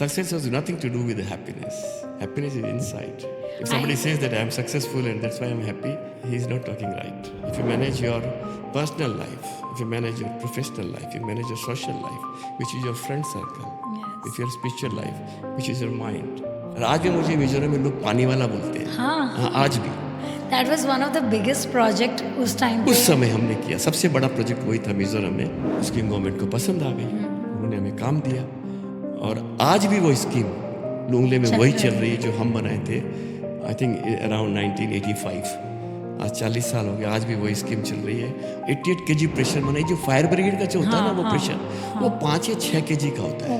Success has nothing to do with the happiness. Happiness is inside. If somebody says that I am successful and that's why I'm happy, he is not talking right. If you manage your personal life, if you manage your professional life, you manage your social life, which is your friend circle, if your spiritual life, which is your mind. और आज भी मुझे मिजोरम में लोग पानी वाला बोलते हैं. हाँ, आज भी. That was one of the biggest project उस टाइम पे. उस समय हमने किया सबसे बड़ा प्रोजेक्ट वही था मिजोरम में. उसकी गवर्नमेंट को पसंद आ गई, उन्होंने हमें काम दिया और आज भी वो स्कीम लुंगले में वही चल रही है जो हम बनाए थे. I think around 1985. आज 40 साल हो गए, आज भी वही स्कीम चल रही है. 88 kg प्रेशर बनाई. जो फायर ब्रिगेड का जो होता है ना वो प्रेशर, वो 5 या 6 kg का होता है.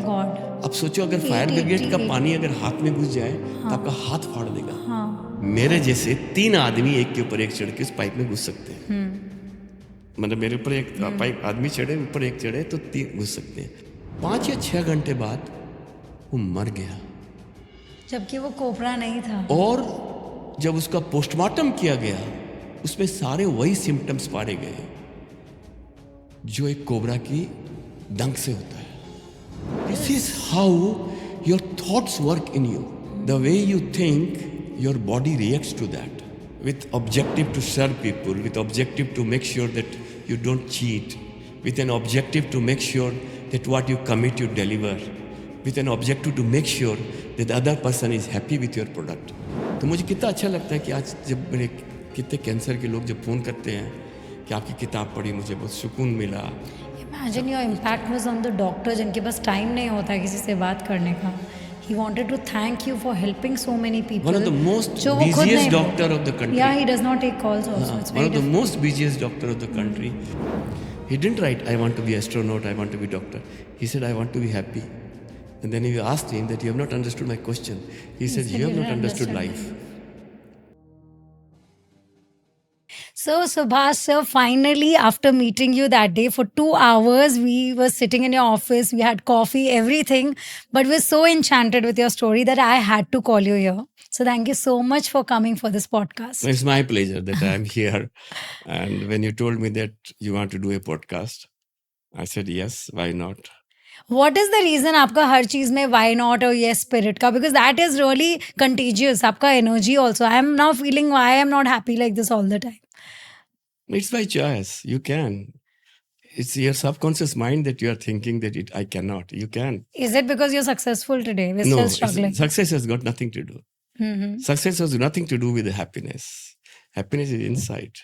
अब सोचो अगर फायर ब्रिगेड का पानी अगर हाथ में घुस जाए तो आपका हाथ फाड़ देगा. मेरे जैसे 3 आदमी एक के ऊपर एक चढ़ के उस पाइप में घुस सकते हैं. मतलब मेरे ऊपर एक पाइप आदमी चढ़े, ऊपर एक चढ़े तो 3 घुस सकते हैं. 5 या 6 घंटे बाद वो मर गया, जबकि वो कोबरा नहीं था. और जब उसका पोस्टमार्टम किया गया उसमें सारे वही सिम्टम्स पाए गए जो एक कोबरा की डंक से होता है. This is how your thoughts work in you. The way you think, your body reacts to that with objective to serve people, with objective to make sure that you don't cheat, with an objective to make sure that what you commit you deliver, with an objective to make sure that the other person is happy with your product. तो मुझे कितना अच्छा लगता है कि आज जब मेरे कितने कैंसर के लोग जब फ़ोन करते हैं कि आपकी किताब पढ़ी, मुझे बहुत सुकून मिला. Imagine your impact was on the doctor जिनके पास टाइम नहीं होता किसी से बात करने का. He wanted to thank you for helping so many people. One of the most busiest doctor of the country. Yeah, he does not take calls also. It's one of the most busiest doctor of the country. He didn't write, I want to be astronaut, I want to be doctor. He said, I want to be happy. And then you asked him that you have not understood my question. He said, you have not understood life. So, Subhash sir, finally, after meeting you that day for 2 hours, we were sitting in your office, we had coffee, everything, but we were so enchanted with your story that I had to call you here. So, thank you so much for coming for this podcast. It's my pleasure that I'm here. And when you told me that you want to do a podcast, I said, yes, why not? What is the reason आपका हर चीज में why not or yes spirit का? Because that is really contagious. आपका energy also. I am now feeling why I am not happy like this all the time. It's by choice. You can. It's your subconscious mind that you are thinking that I cannot. You can. Is it because you're successful today? We're No, still struggling. Success has got nothing to do. Success has nothing to do with the happiness. Happiness is inside.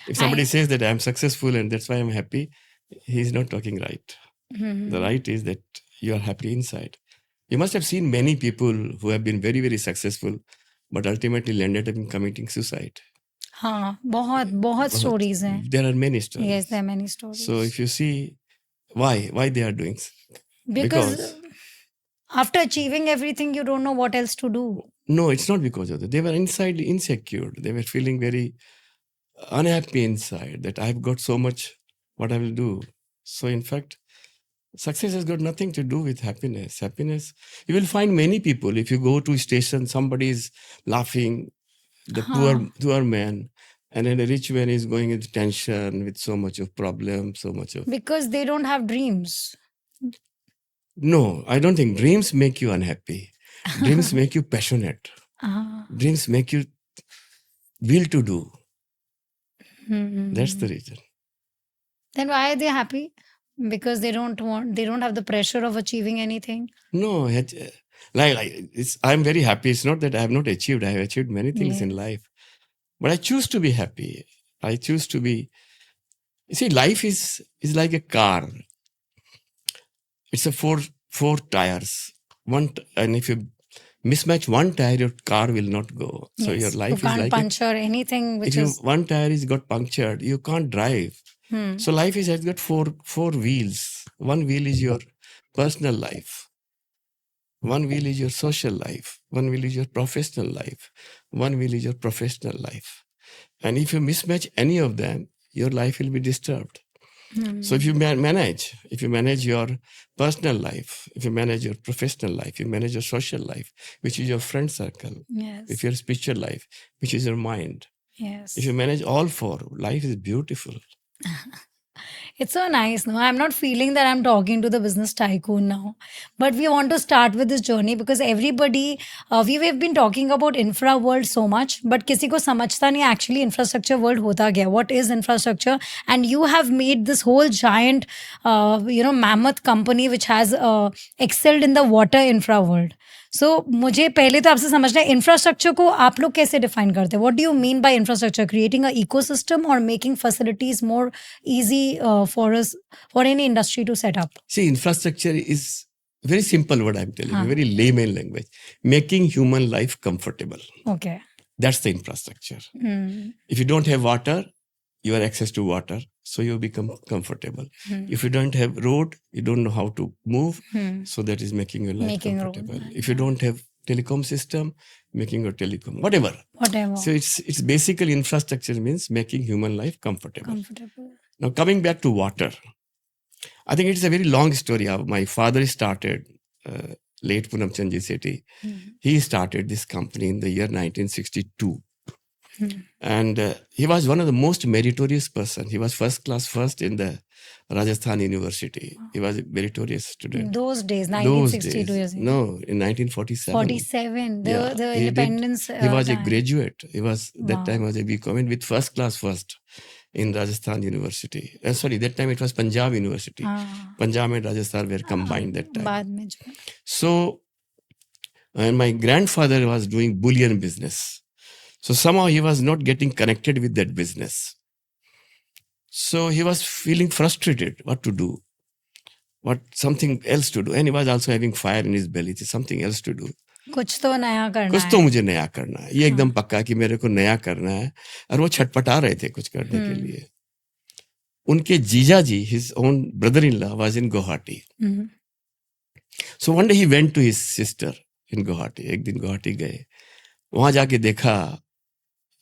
If somebody says that I'm successful and that's why I'm happy, he's not talking right. The right is that you are happy inside. You must have seen many people who have been very, very successful, but ultimately landed up in committing suicide. हाँ, बहुत stories हैं. There are many stories. Yes, there are many stories. So if you see why they are doing, because after achieving everything, you don't know what else to do. No, it's not because of that. They were inside insecure. They were feeling very unhappy inside that I've got so much, what I will do. So in fact, success has got nothing to do with happiness. Happiness, you will find many people. If you go to a station, somebody is laughing, the poor man, and then the rich man is going into tension with so much of problems, so much of... Because they don't have dreams. No, I don't think dreams make you unhappy. Dreams make you passionate. Dreams make you will to do. That's the reason. Then why are they happy? Because they don't have the pressure of achieving anything. No, I'm very happy. It's not that I have not achieved. I have achieved many things in life. But I choose to be happy. I choose to be... You see, life is like a car. It's a four tires. And if you mismatch one tire, your car will not go. So your life is like... You can't puncture anything which is... If one tire is got punctured, you can't drive. So life has got four wheels. One wheel is your personal life. One wheel is your social life. One wheel is your professional life. One wheel is your professional life. And if you mismatch any of them, your life will be disturbed. So if you manage your personal life, if you manage your professional life, you manage your social life, which is your friend circle, if your spiritual life, which is your mind. Yes. If you manage all four, life is beautiful. It's so nice. No, I'm not feeling that I'm talking to the business tycoon now. But we want to start with this journey because everybody, we've been talking about infra world so much, but किसी को समझता नहीं actually infrastructure world होता क्या? What is infrastructure? And you have made this whole giant, mammoth company which has excelled in the water infra world. सो मुझे पहले तो आपसे समझना है इंफ्रास्ट्रक्चर को आप लोग कैसे डिफाइन करते हैं? What do you mean by infrastructure? Creating a ecosystem और making facilities more easy for us, for any industry to set up? See, infrastructure is very simple what I'm telling you, very layman language. Making human life comfortable. Okay. That's the infrastructure. If you don't have water, you have access to water, so you become comfortable. If you don't have road, you don't know how to move, so that is making your life Making road, comfortable. If you don't have telecom system, making your telecom, whatever. So it's basically infrastructure means making human life comfortable. Now coming back to water, I think it's a very long story. My father started, late Poonam Chandji Sethi. He started this company in the year 1962. And he was one of the most meritorious person. He was first class first in the Rajasthan University. He was a meritorious student. Those days, Those 1962 days. years. No, in 1947. 47, Yeah, the he independence. He was a time. graduate. He was that Wow. time was a BCom with first class first in Rajasthan University. Sorry, that time it was Punjab University. Punjab and Rajasthan were combined that time. बाद में जो. So, and my grandfather was doing bullion business. So somehow he was not getting connected with that business. So he was feeling frustrated what to do, something else to do. And he was also having fire in his belly, something else to do. कुछ तो नया करना कुछ है. तो मुझे नया करना है, ये एकदम पक्का कि मेरे को नया करना है. और वो छटपटा रहे थे कुछ करने के लिए. उनके जीजा जी, his own brother-in-law was in Guwahati. So one day he went to his sister in Guwahati. एक दिन गुवाहाटी गए, वहां जाके देखा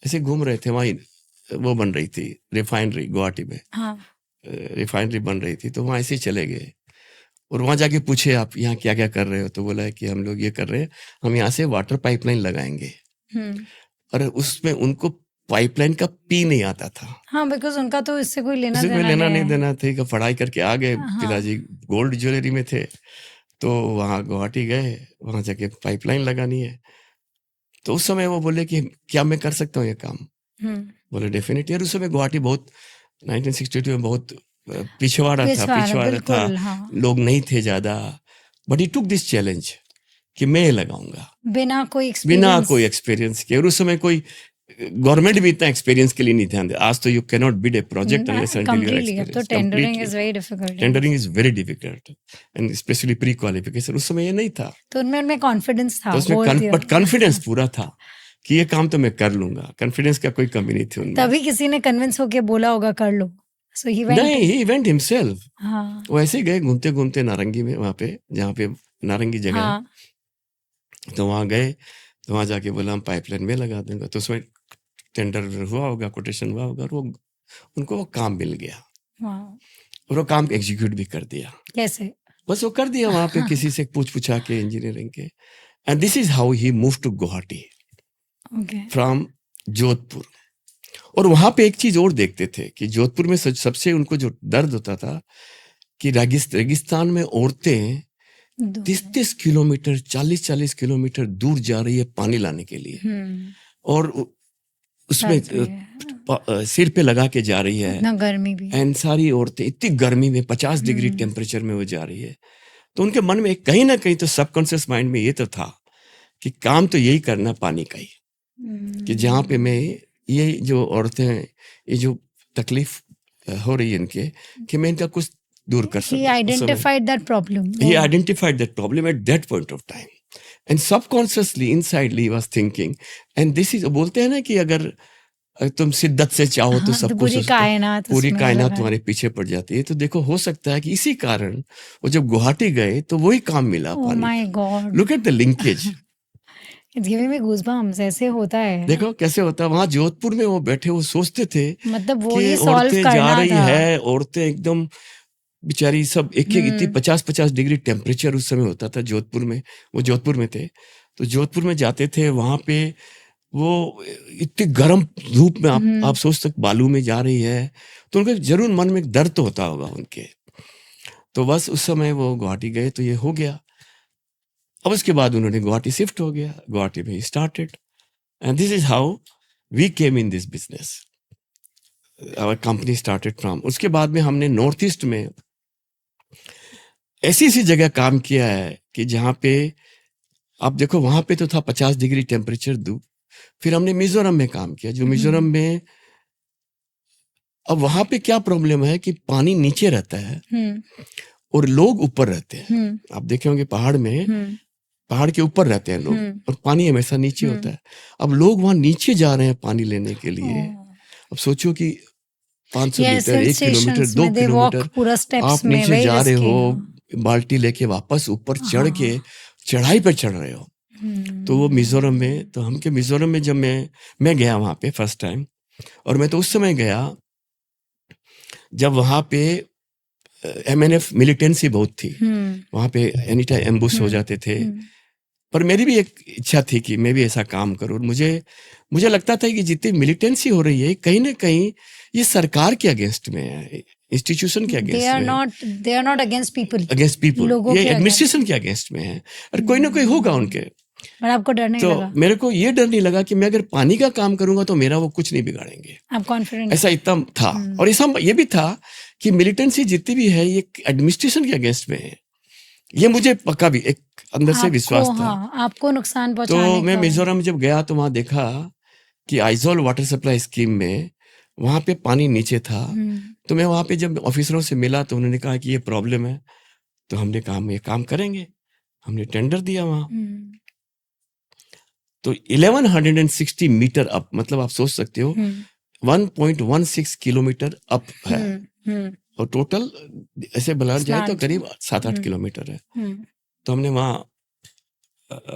ऐसे घूम रहे थे, वहां वो बन रही थी रिफाइनरी गुवाहाटी में. रिफाइनरी बन रही थी, तो वहां ऐसे ही चले गए और वहां जाके पूछे आप यहाँ क्या क्या कर रहे हो? तो बोला है कि हम लोग ये कर रहे हैं, हम यहाँ से वाटर पाइपलाइन लगाएंगे. और उसमें उनको पाइपलाइन का पी नहीं आता था. हाँ, बिकॉज उनका तो इससे कोई लेना कोई देना लेना नहीं नहीं है. देना थे. पढ़ाई करके आ गए, पिताजी गोल्ड ज्वेलरी में थे, तो वहां गुवाहाटी गए, वहां जाके पाइपलाइन लगानी है. तो उस समय वो बोले कि क्या मैं कर सकता हूँ ये काम? बोले डेफिनेटली. और उस समय गुवाहाटी बहुत 1962 में बहुत पिछवाड़ा था, लोग नहीं थे ज्यादा. But he took this challenge कि मैं लगाऊंगा बिना कोई एक्सपीरियंस के. और उस समय कोई गवर्नमेंट भी इतना एक्सपीरियंस के लिए नहीं ध्यान दे. आज तो you can not bid a project unless and till you experience. तो tendering is very difficult. Tendering is very difficult and specially pre qualification. उस समय ये नहीं था. तो उनमें कॉन्फिडेंस था. तो उसमें बट कॉन्फिडेंस पूरा था कि ये काम तो मैं कर लूंगा. कॉन्फिडेंस का कोई कमी नहीं थी उनमें. तभी किसी ने कन्विंस होके बोला होगा कर लो. So he went. नहीं, he went himself. हाँ. वो ऐसे गए घूमते घूमते नारंगी में, वहां पे जहाँ पे नारंगी जगह है, तो वहां गए, तो वहां जाके बोला हम पाइपलाइन में लगा देंगे. तो उसमें टेंडर हुआ होगा, कोटेशन हुआ होगा, और वो उनको वो काम मिल गया. और वो काम एग्जीक्यूट भी कर दिया. कैसे? बस वो कर दिया वहां पे किसी से पूछा के इंजीनियरिंग के. And this is how he move to Guwahati from Jodhpur. और वहां पे एक चीज और देखते थे कि जोधपुर में सबसे उनको जो दर्द होता था कि रेगिस्तान में औरतें 30-30 किलोमीटर 40-40 किलोमीटर दूर जा रही है पानी लाने के लिए, और उसमें सिर पे लगा के जा रही है. गर्मी भी. एंड सारी औरतें इतनी गर्मी में 50 डिग्री टेम्परेचर में वो जा रही है. तो उनके मन में कहीं ना कहीं तो सबकॉन्शियस माइंड में ये तो था कि काम तो यही करना पानी का ही, कि जहाँ पे मैं ये जो औरतें, ये जो तकलीफ हो रही है इनके, कि मैं इनका कुछ दूर कर सकूं. He identified that problem. He identified that problem at that point of time. And subconsciously, insidely, he was thinking. And this is, बोलते हैं ना कि अगर तुम शिद्दत से चाहो तो सब कुछ, पूरी कायनात तुम्हारे पीछे पड़ जाती है. तो देखो, हो सकता है कि इसी कारण वो जब गुवाहाटी गए तो वही काम मिला. Oh my God. Look at the linkage. It's giving me goosebumps. ऐसे होता है. देखो कैसे होता है. वहां जोधपुर में वो बैठे, वो सोचते थे मतलब वो कि औरतें जा रही है, औरतें एकदम बेचारी सब एक इतनी 50-50 डिग्री टेम्परेचर उस समय होता था जोधपुर में. वो जोधपुर में थे, तो जोधपुर में जाते थे, वहां पे वो इतनी गर्म धूप में आप सोच सकते बालू में जा रही है, तो उनके जरूर मन में एक दर्द तो होता होगा उनके। तो बस उस समय वो गुवाहाटी गए तो ये हो गया। अब उसके बाद उन्होंने गुवाहाटी शिफ्ट हो गया, गुवाहाटी में started, and this is how we came in this business. Our company started from. उसके बाद में हमने नॉर्थ ईस्ट में ऐसी ऐसी जगह काम किया है कि जहाँ पे आप देखो, वहां पे तो था 50 डिग्री टेम्परेचर धूप। फिर हमने मिजोरम में काम किया, जो मिजोरम में अब वहां पे क्या प्रॉब्लम है कि पानी नीचे रहता है और लोग ऊपर रहते हैं। आप देखे होंगे पहाड़ में, पहाड़ के ऊपर रहते हैं लोग और पानी हमेशा नीचे होता है। अब लोग वहां नीचे जा रहे हैं पानी लेने के लिए। अब सोचो कि 500 मीटर, 1 किलोमीटर, 2 किलोमीटर आप नीचे जा रहे हो, बाल्टी लेके वापस ऊपर चढ़ के चढ़ाई पे चढ़ रहे हो। तो वो मिजोरम में, तो हम के मिजोरम में जब मैं गया वहां पे फर्स्ट टाइम, और मैं तो उस समय गया जब वहां पे MNF मिलिटेंसी बहुत थी। वहां पे एनी टाइम एम्बुश हो जाते थे। पर मेरी भी एक इच्छा थी कि मैं भी ऐसा काम करूं। मुझे लगता था कि जितनी मिलिटेंसी हो रही है कहीं ना कहीं ये सरकार के अगेंस्ट में है, इंस्टीट्यूशन के अगेंस्ट में। They are not against people, ये एडमिनिस्ट्रेशन के अगेंस्ट में है, और कोई ना कोई होगा उनके। और आपको डर नहीं लगा? तो मेरे को ये डर नहीं लगा कि मैं अगर पानी का काम करूंगा तो मेरा वो कुछ नहीं बिगाड़ेंगे। आप कॉन्फिडेंट? ऐसा इतना था। और ऐसा ये भी था कि मिलिटेंसी जितनी भी है ये एडमिनिस्ट्रेशन के अगेंस्ट में है। ये मुझे पक्का भी एक अंदर से विश्वास था। आपको नुकसान पहुंचाने तो मैं मिजोरम जब गया तो वहां देखा कि आइजोल वाटर सप्लाई स्कीम में वहां पे पानी नीचे था। तो मैं वहां पे जब ऑफिसरों से मिला तो उन्होंने कहा कि ये प्रॉब्लम है। तो हमने कहा ये काम करेंगे। हमने टेंडर दिया वहां। तो 1160 मीटर अप, मतलब आप सोच सकते हो 1.16 किलोमीटर अप है। और टोटल ऐसे बलार जाए तो करीब 7-8 किलोमीटर है। तो हमने वहाँ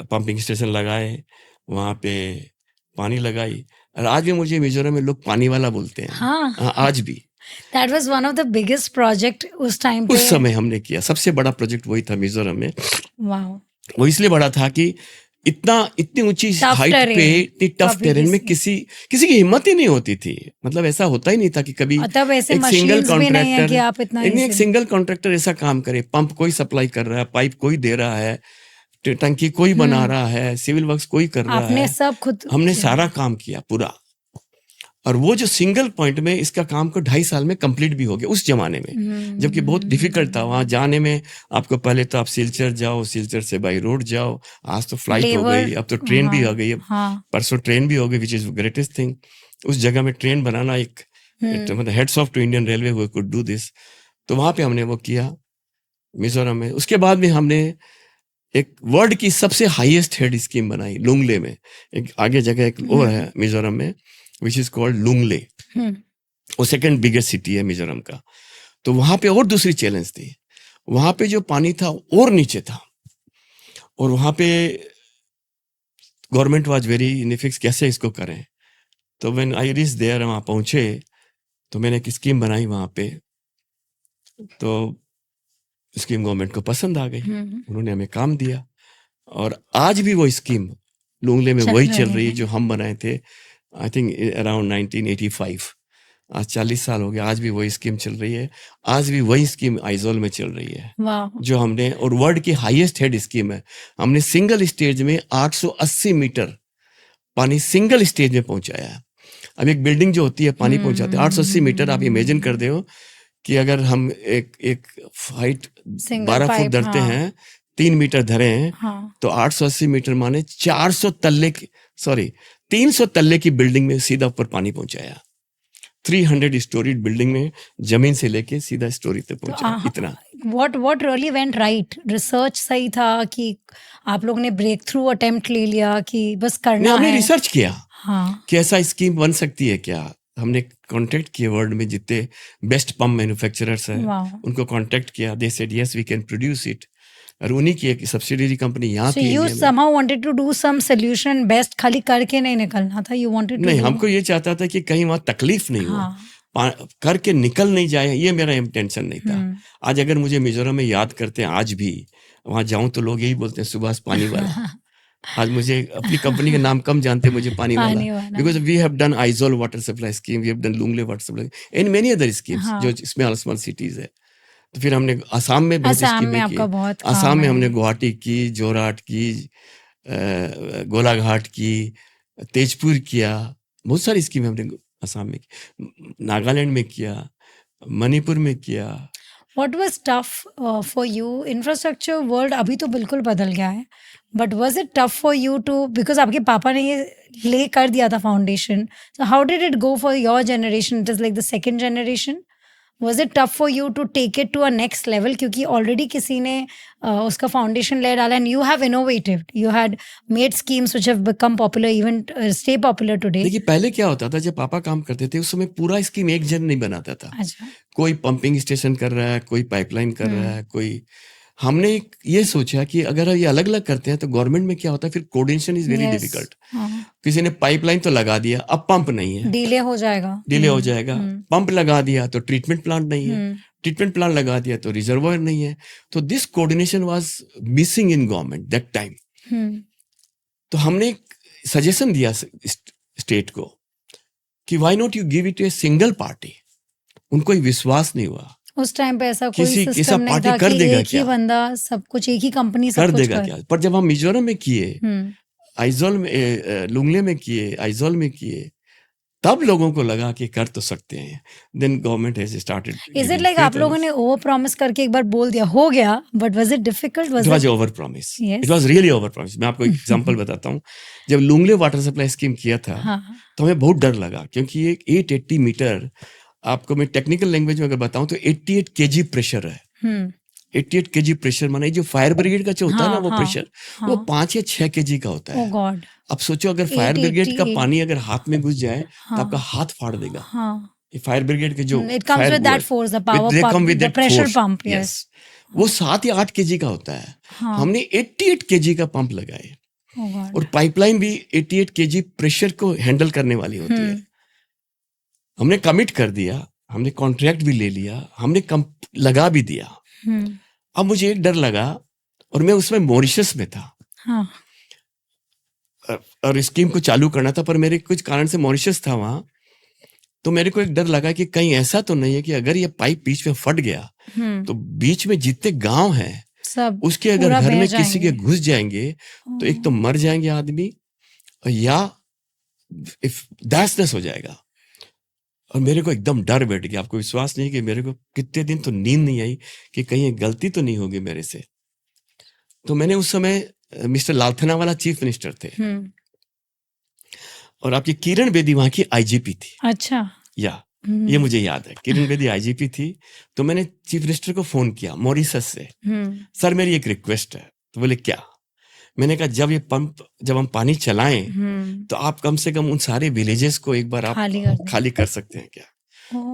पंपिंग स्टेशन लगाए, वहाँ पे पानी लगाई। और आज भी मुझे मिजोरम में लोग पानी वाला बोलते हैं। हाँ, आज भी। That was one of the biggest project उस टाइम पे। उस समय हमने किया सबसे बड़ा प्रोजेक्ट वही था मिजोरम में। वाओ। वो इसलिए बड़ा था कि इतनी ऊंची हाइट पे, इतनी टफ टेरेन में किसी की हिम्मत ही नहीं होती थी। मतलब ऐसा होता ही नहीं था कि कभी एक सिंगल कॉन्ट्रैक्टर ऐसा काम करे। पंप कोई सप्लाई कर रहा है, पाइप कोई दे रहा है, टंकी कोई बना रहा है, सिविल वर्क्स कोई कर रहा है। सब खुद हमने सारा काम किया पूरा। और वो जो सिंगल पॉइंट में इसका काम को 2.5 साल में कंप्लीट भी हो गया उस जमाने में, जबकि बहुत डिफिकल्ट था वहां जाने में। आपको पहले तो आप सिलचर जाओ, सिलचर से बाई रोड जाओ। आज तो फ्लाइट हो गई, अब तो ट्रेन भी हो गई। परसों ट्रेन भी हो गई, विच इज ग्रेटेस्ट थिंग। उस जगह में ट्रेन बनाना एक मतलब heads of to Indian railway who could do this. तो वहां पे हमने वो किया मिजोरम में। उसके बाद में हमने एक वर्ल्ड की सबसे हाईएस्ट हेड स्कीम बनाई लुंगले में। एक आगे जगह एक और है मिजोरम में विच इज कॉल्ड लुंगले। वो सेकंड बिगेस्ट सिटी है मिजोरम का। तो वहां पे और दूसरी चैलेंज थी। वहां पे जो पानी था और नीचे था, और वहां पे गवर्नमेंट वाज वेरी इनफिक्स कैसे इसको करें। तो व्हेन आई रीच देयर, वहां पहुंचे तो मैंने एक स्कीम बनाई वहां पे। तो स्कीम गवर्नमेंट को पसंद आ गई, उन्होंने हमें काम दिया। और आज भी वो स्कीम लुंगले में वही चल रही है जो हम बनाए थे। I think around 1985। आज 40 साल हो गया, आज भी वही स्कीम चल रही है। आज भी वही स्कीम आइजोल में चल रही है जो हमने, और वर्ल्ड की हाईएस्ट हेड स्कीम है। हमने सिंगल स्टेज में 880 मीटर पानी सिंगल स्टेज में पहुंचाया है। अब एक बिल्डिंग जो होती है पानी पहुंचाते हैं 880 मीटर। आप इमेजिन कर दे हो कि अगर हम एक हाइट 12 फुट धरते हैं, 3 मीटर धरे हैं, तो 880 मीटर माने 300 तल्ले की बिल्डिंग में सीधा ऊपर पानी पहुंचाया। 300 स्टोरीड बिल्डिंग में जमीन से लेके सीधा स्टोरी तक पहुंचा। इतना what really went right? Research सही था कि आप लोग ने ब्रेक थ्रू अटेम्प्ट ले लिया कि बस करना है? हमने रिसर्च किया कि ऐसा स्कीम बन सकती है क्या। हमने कांटेक्ट किया वर्ल्ड में जितने बेस्ट पंप मैन्युफैक्चरर्स हैं, उनको कांटेक्ट किया। They said yes we can produce it. और उन्हीं की एक सब्सिडियरी कंपनी यहाँ थी। You somehow wanted to do some solution best, खाली करके नहीं निकलना था। You wanted to नहीं, हमको ये चाहता था कि कहीं वहाँ तकलीफ नहीं हो, करके निकल नहीं जाए, ये मेरा इंटेंशन नहीं था। आज अगर मुझे मिजोरम में याद करते हैं, आज भी वहां जाऊं तो लोग यही बोलते हैं सुभाष पानी वाला। आज मुझे अपनी कंपनी का नाम कम जानते, मुझे पानी वाला, पानी वाला। Because we have done Aizawl water supply scheme, we have done Lunglei water supply and many other schemes हाँ। जो स्मॉल स्मॉल सिटीज है। तो फिर हमने आसाम में बहुत असम में स्कीमें की, आपका बहुत काम आसाम में है। हमने गुवाहाटी की, जोरहाट की, गोलाघाट की, तेजपुर किया, बहुत सारी स्कीमें हमने आसाम में की, नागालैंड में किया, मणिपुर में किया। What was tough for you? Infrastructure world अभी तो बिल्कुल बदल गया है, but was it tough for you to, because आपके पापा ने ये ले कर दिया था foundation, so how did it go for your generation? It is like the second generation. Was it tough for you to take it to a next level? क्योंकि already किसी ने उसका foundation ले डाला, and you have innovated. You had made schemes which have become popular, even stay popular today. देखिए पहले क्या होता था, जब पापा काम करते थे उस समय पूरा स्कीम एक जन नहीं बनाता था। अच्छा। कोई पंपिंग स्टेशन कर रहा है, कोई पाइपलाइन कर रहा है, कोई, हमने ये सोचा कि अगर ये अलग अलग करते हैं तो गवर्नमेंट में क्या होता है, फिर coordination is very Yes. Difficult. हाँ। किसी ने पाइपलाइन तो लगा दिया, अब पंप नहीं है, डिले हो जाएगा। डिले हो जाएगा। पंप लगा दिया तो ट्रीटमेंट प्लांट नहीं है, ट्रीटमेंट प्लांट लगा दिया तो रिजर्वायर नहीं है। तो this coordination was missing in government that time. तो हमने सजेशन दिया स्टेट को कि why not you give it to a single party. उनको ही विश्वास नहीं हुआ उस टाइम पे ऐसा कोई किसी सिस्टम नहीं पार्टी था कर कि देगा एक ही क्या? बंदा सब कुछ, एक ही कंपनी सब कर कुछ देगा क्या? पर जब हम मिजोरम में किए, आइजोल में, लुंगले में किए, आइजोल में किए, तब लोगों को लगा कि कर तो सकते हैं। Then government has started. Is it like आप लोगों ने ओवर प्रॉमिस करके एक बार बोल दिया हो गया, but was it difficult? It was over promise, Yes. It was really over promise. मैं आपको एक एग्जांपल बताता हूँ। जब लुंगले वाटर सप्लाई स्कीम किया था, हाँ। तो हमें बहुत डर लगा, क्योंकि ये 880 मीटर, आपको मैं टेक्निकल लैंग्वेज में अगर बताऊं तो 88 केजी प्रेशर है। 88 केजी प्रेशर माने जो फायर ब्रिगेड का जो होता है ना, वो प्रेशर वो 5 या 6 केजी का होता है। Oh God. अब सोचो अगर फायर ब्रिगेड का 888 पानी अगर हाथ में घुस जाए तो आपका हाथ फाड़ देगा। ये फायर ब्रिगेड के जो It comes with that force, the power pump, the pressure pump. Yes. वो 7 या 8 केजी का होता है। हमने 88 केजी का पंप लगाए। Oh God. और पाइपलाइन भी 88 केजी प्रेशर को हैंडल करने वाली होती है। हमने कमिट कर दिया, हमने कॉन्ट्रैक्ट भी ले लिया, हमने लगा भी दिया। अब मुझे एक डर लगा, और मैं उसमें मॉरिशस में था। हाँ। और स्कीम को चालू करना था, पर मेरे कुछ कारण से मॉरिशस था वहां। तो मेरे को एक डर लगा कि कहीं ऐसा तो नहीं है कि अगर ये पाइप बीच में फट गया तो बीच में जितने गांव हैं सब उसके अगर घर में किसी के घुस जाएंगे तो एक तो मर जाएंगे आदमी, या दहशत हो जाएगा। और मेरे को एकदम डर बैठ गया। आपको विश्वास नहीं कि मेरे को कितने दिन तो नींद नहीं आई कि कहीं गलती तो नहीं होगी मेरे से। तो मैंने उस समय, मिस्टर लालथनावाला चीफ मिनिस्टर थे, और आपकी किरण बेदी वहां की आईजीपी थी। अच्छा। या ये मुझे याद है, किरण बेदी आईजीपी थी। तो मैंने चीफ मिनिस्टर को फोन किया मॉरिशस से, सर मेरी एक रिक्वेस्ट है। तो बोले क्या? मैंने कहा जब हम पानी चलाएं तो आप कम से कम उन सारे विलेजेस को एक बार आप खाली कर सकते हैं क्या?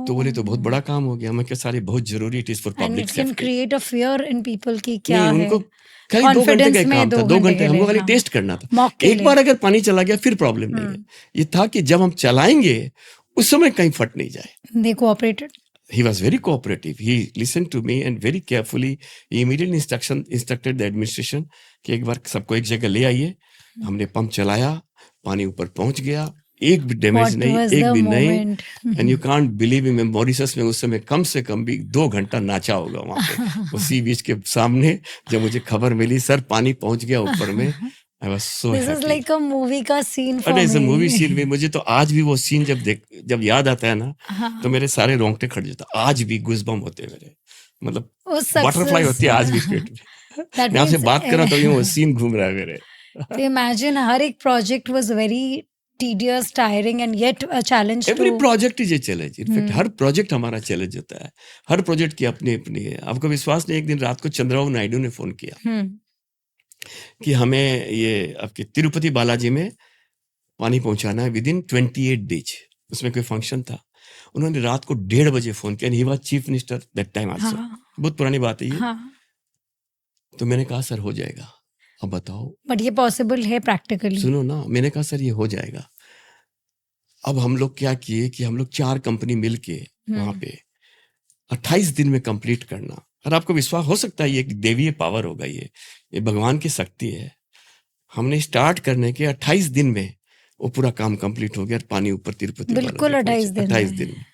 तो बोले तो बहुत बड़ा काम हो गया। मैं क्या, सारे बहुत जरूरी, it is for public safety. Create a fear in people की क्या है। उनको खाली 2 घंटे का काम था, 2 घंटे हमको खाली टेस्ट करना था। एक बार अगर पानी चला गया फिर प्रॉब्लम नहीं है। ये था कि जब हम चलाएंगे उस समय कहीं फट नहीं जाए। They cooperated. He was very cooperative. He listened to me and very carefully he immediately instructed the administration कि एक बार सबको एक जगह ले आइए। हमने पंप चलाया, पानी ऊपर पहुंच गया, एक भी डैमेज नहीं, एक भी नहीं। एंड यू कांट बिलीव मैं मॉरिशस में उस समय कम से कम भी 2 घंटा नाचा होगा वहां पे वो सी बीच के सामने। जब मुझे खबर मिली सर पानी पहुंच गया ऊपर में, I was so happy. This is like a movie का scene for me. It's a movie scene में मुझे तो आज भी वो सीन जब याद आता है ना, तो मेरे सारे रोंगटे खड़े जाते। आज भी गूज़बम्प होते हैं मेरे, मतलब बटरफ्लाई होती है आज भी पेट में। मैं आपसे बात कर रहा था, वो सीन घूम रहा है मेरे। तो imagine हर एक project was very tedious, tiring and yet a challenge. Every project is a challenge. In fact, her project हमारा चैलेंज होता है। हर प्रोजेक्ट की अपनी अपनी है। आपको विश्वास नहीं, एक दिन रात को चंद्रबाबू नायडू ने फोन किया कि हमें ये आपके तिरुपति बालाजी में पानी पहुंचाना है विदिन 28 डेज। उसमें कोई फंक्शन था। उन्होंने रात को 1:30 बजे फोन किया। He was chief minister that time also. बहुत पुरानी बात है ये। तो मैंने कहा सर हो जाएगा, अब बताओ। बट ये पॉसिबल है प्रैक्टिकली? सुनो ना, मैंने कहा सर ये हो जाएगा। अब हम लोग क्या किए कि हम लोग 4 कंपनी मिलके वहां पे 28 दिन में कंप्लीट करना। और आपको विश्वास हो सकता है ये देवीय पावर होगा, ये भगवान की शक्ति है। हमने स्टार्ट करने के 28 दिन में वो पूरा काम कंप्लीट हो गया और पानी ऊपर तिरुपति बिल्कुल 28 दिन 28 में। दिन में।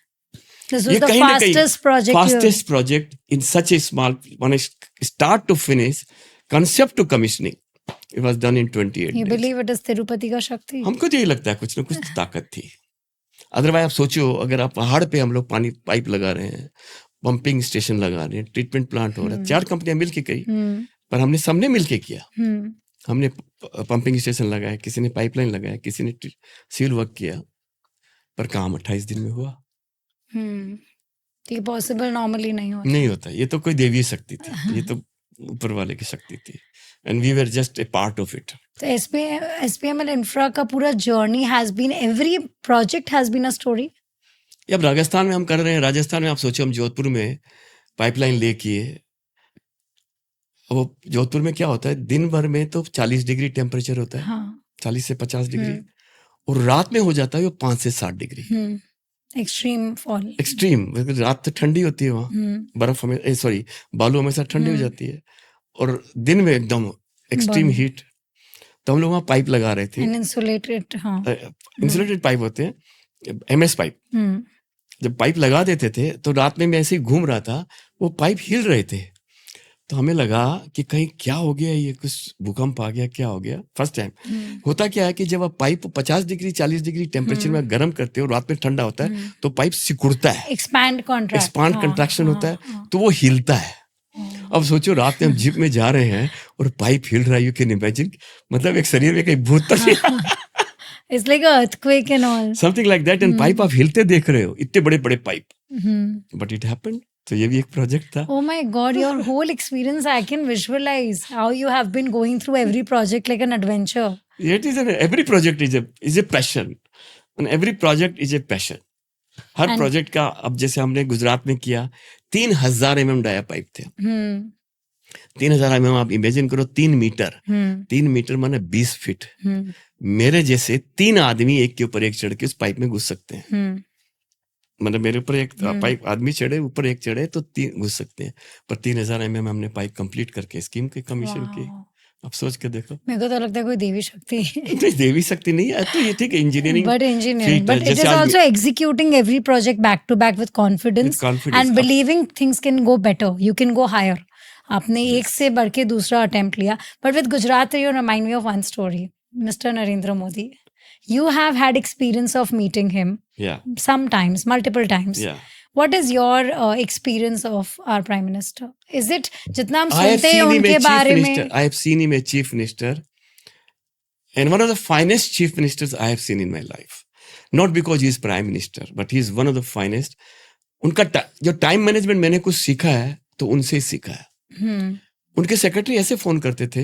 This ये was the कहीं ना कहीं fastest project you fastest project in such a small, when start to finish, concept to commissioning, it was done in 28 you days. believe it is Tirupati का शक्ति? हमको तो यही लगता है कुछ ना कुछ तो ताकत थी। अदरवाइज आप सोचो, अगर आप पहाड़ पे हम लोग पानी पाइप लगा रहे हैं, पंपिंग स्टेशन लगा रहे हैं, ट्रीटमेंट प्लांट हो रहा है, 4 कंपनियां मिलके करी, पर हमने सबने मिलके किया। हमने पंपिंग स्टेशन लगाया, किसी ने पाइपलाइन लगाया, किसी ने सिविल वर्क किया, पर काम 28 दिन में हुआ। ये पॉसिबल नॉर्मली नहीं होता। ये तो कोई देवी शक्ति थी, ये तो ऊपर वाले की शक्ति थी, and we were just a part of it. तो एसपीएमएल इंफ्रा का पूरा journey has been, every project has been a story. अब राजस्थान में हम कर रहे हैं, राजस्थान में आप सोचो, हम जोधपुर में पाइपलाइन ले किए। वो जोधपुर में क्या होता है, दिन भर में तो 40 डिग्री टेम्परेचर होता है, 40 से 50 डिग्री, और रात में हो जाता है वो 5 से 7 डिग्री। एक्सट्रीम फॉल, एक्सट्रीम, रात तो ठंडी होती है वहाँ, बर्फ हमें सॉरी बालू हमेशा ठंडी हो जाती है, और दिन में एकदम एक्सट्रीम हीट। तो हम लोग वहाँ पाइप लगा रहे थे, इंसुलेटेड पाइप होते हैं, एमएस पाइप। जब पाइप लगा देते थे तो रात में मैं ऐसे ही घूम रहा था, वो पाइप हिल रहे थे, तो हमें लगा कि कहीं क्या हो गया, ये कुछ भूकंप आ गया, क्या हो गया। फर्स्ट टाइम होता क्या है कि जब आप पाइप 50 डिग्री 40 डिग्री टेम्परेचर में गर्म करते हो, रात में ठंडा होता है, तो पाइप सिकुड़ता है, एक्सपांड कंट्रैक्शन होता है, तो वो हिलता है। अब सोचो, रात में हम जीप में जा रहे हैं और पाइप हिल रहा है, यू कैन इमेजिन, मतलब एक शरीर में कहीं भूत तो नहीं। It's like an earthquake and all. Something like that, and pipe आप हिलते देख रहे हो, इतने बड़े बड़े पाइप, but it happened. तो ये भी एक प्रोजेक्ट था। Oh my God, your whole experience, I can visualize how you have been going through every project like an adventure. It is every project is a passion, and every project is a passion. Her project का, अब जैसे हमने गुजरात में किया, 3000 mm dia pipe थे। 3000 mm आप imagine करो, 3 metre, 3 metre माने 20 फीट। मेरे जैसे 3 आदमी एक के ऊपर एक चढ़ के उस पाइप में घुस सकते हैं। मतलब मेरे ऊपर एक पाइप आदमी चढ़े, ऊपर एक चढ़े, तो 3 घुस सकते हैं। पर 3000 mm हमने पाइप कंप्लीट करके स्कीम के कमीशन की। अब सोच के देखो, मेरे को तो लगता है कोई देवी शक्ति नहीं, देवी शक्ति नहीं है, तो ये ठीक है, engineering, but it is also executing every project back to back with confidence and believing things can go better, you can go higher. आपने एक से बढ़ के दूसरा अटेम्प्ट लिया। But with Gujarat you remind me of one story, Mr. Narendra Modi. You have had experience of meeting him. Yeah. Sometimes, multiple times. Yeah. What is your experience of our Prime Minister? Is it जितना हम सुनते हैं उनके बारे में? I have seen him a chief minister, and one of the finest chief ministers I have seen in my life. Not because he is prime minister, but he is one of the finest. उनका जो time management मैंने कुछ सीखा है, तो उनसे ही सीखा है। उनके सेक्रेटरी ऐसे फोन करते थे,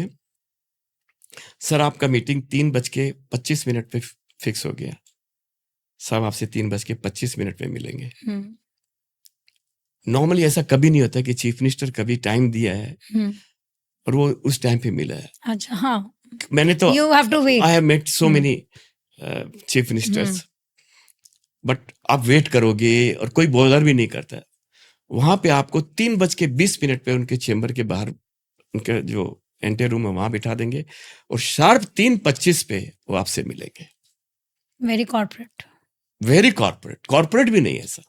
सर आपका मीटिंग 3:25 पे फिक्स हो गया, साहब आपसे 3:25 पे मिलेंगे। नॉर्मली ऐसा कभी नहीं होता कि चीफ मिनिस्टर कभी टाइम दिया है और वो उस टाइम पे मिला है। अच्छा, हाँ, मैंने तो I have met so many chief ministers, but आप वेट करोगे और कोई बॉदर भी नहीं करता। वहां पे आपको 3:20 पे उनके चेंबर के बाहर, उनके जो एंटे रूम है वहां बिठा देंगे, और शार्प 3:25 पे वो आपसे मिलेंगे। वेरी कॉर्पोरेट भी नहीं है ऐसा।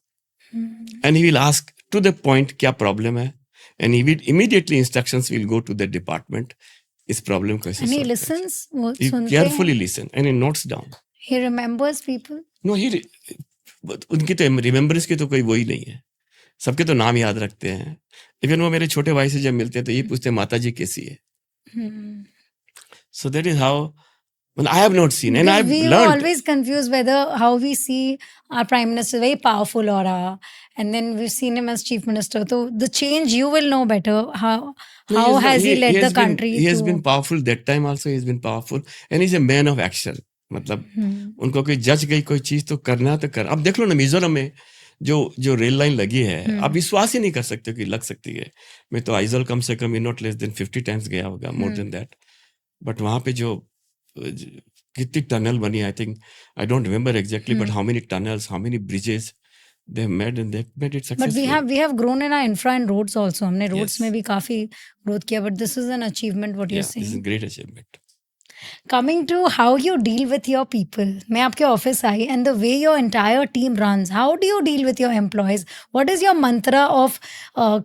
And he will ask to the point क्या प्रॉब्लम है, and he will immediately instructions will go to the department, इस प्रॉब्लम को ऐसे and he listens, वो he सुनते carefully listen and he notes down. He remembers people. No, उनकी तो remembrance की तो कोई वो ही नहीं है, सबके तो नाम याद रखते हैं। इवन वो मेरे छोटे भाई से जब मिलते हैं तो ये पूछते हैं माता जी कैसी है। So that is how, well, I have not seen, and I have we learned. were always confused whether how we see our prime minister, very powerful aura, and then we've seen him as chief minister. So the change, you will know better. How has he led the country? He has been powerful that time also. He has been powerful, and he's a man of action. मतलब उनको कोई जज गई कोई चीज तो करना तो कर। अब देख लो ना, मिजोरम में जो रेल लाइन लगी है, आप विश्वास ही नहीं कर सकते कि लग सकती है। मैं तो आइजल कम से कम नॉट लेस देन 50 टाइम्स गया होगा, मोर देन दैट। बट वहां पे जो कितनी टनल बनी, I think, I don't remember exactly, but how many tunnels, how many bridges they have made, and they have made it successful. But we have grown in our infra and roads also. हमने roads में भी काफी growth किया, but this is an achievement what you're saying. This is a great achievement. Coming to how you deal with your people, मैं आपके office I and the way your entire team runs, how do you deal with your employees? What is your mantra of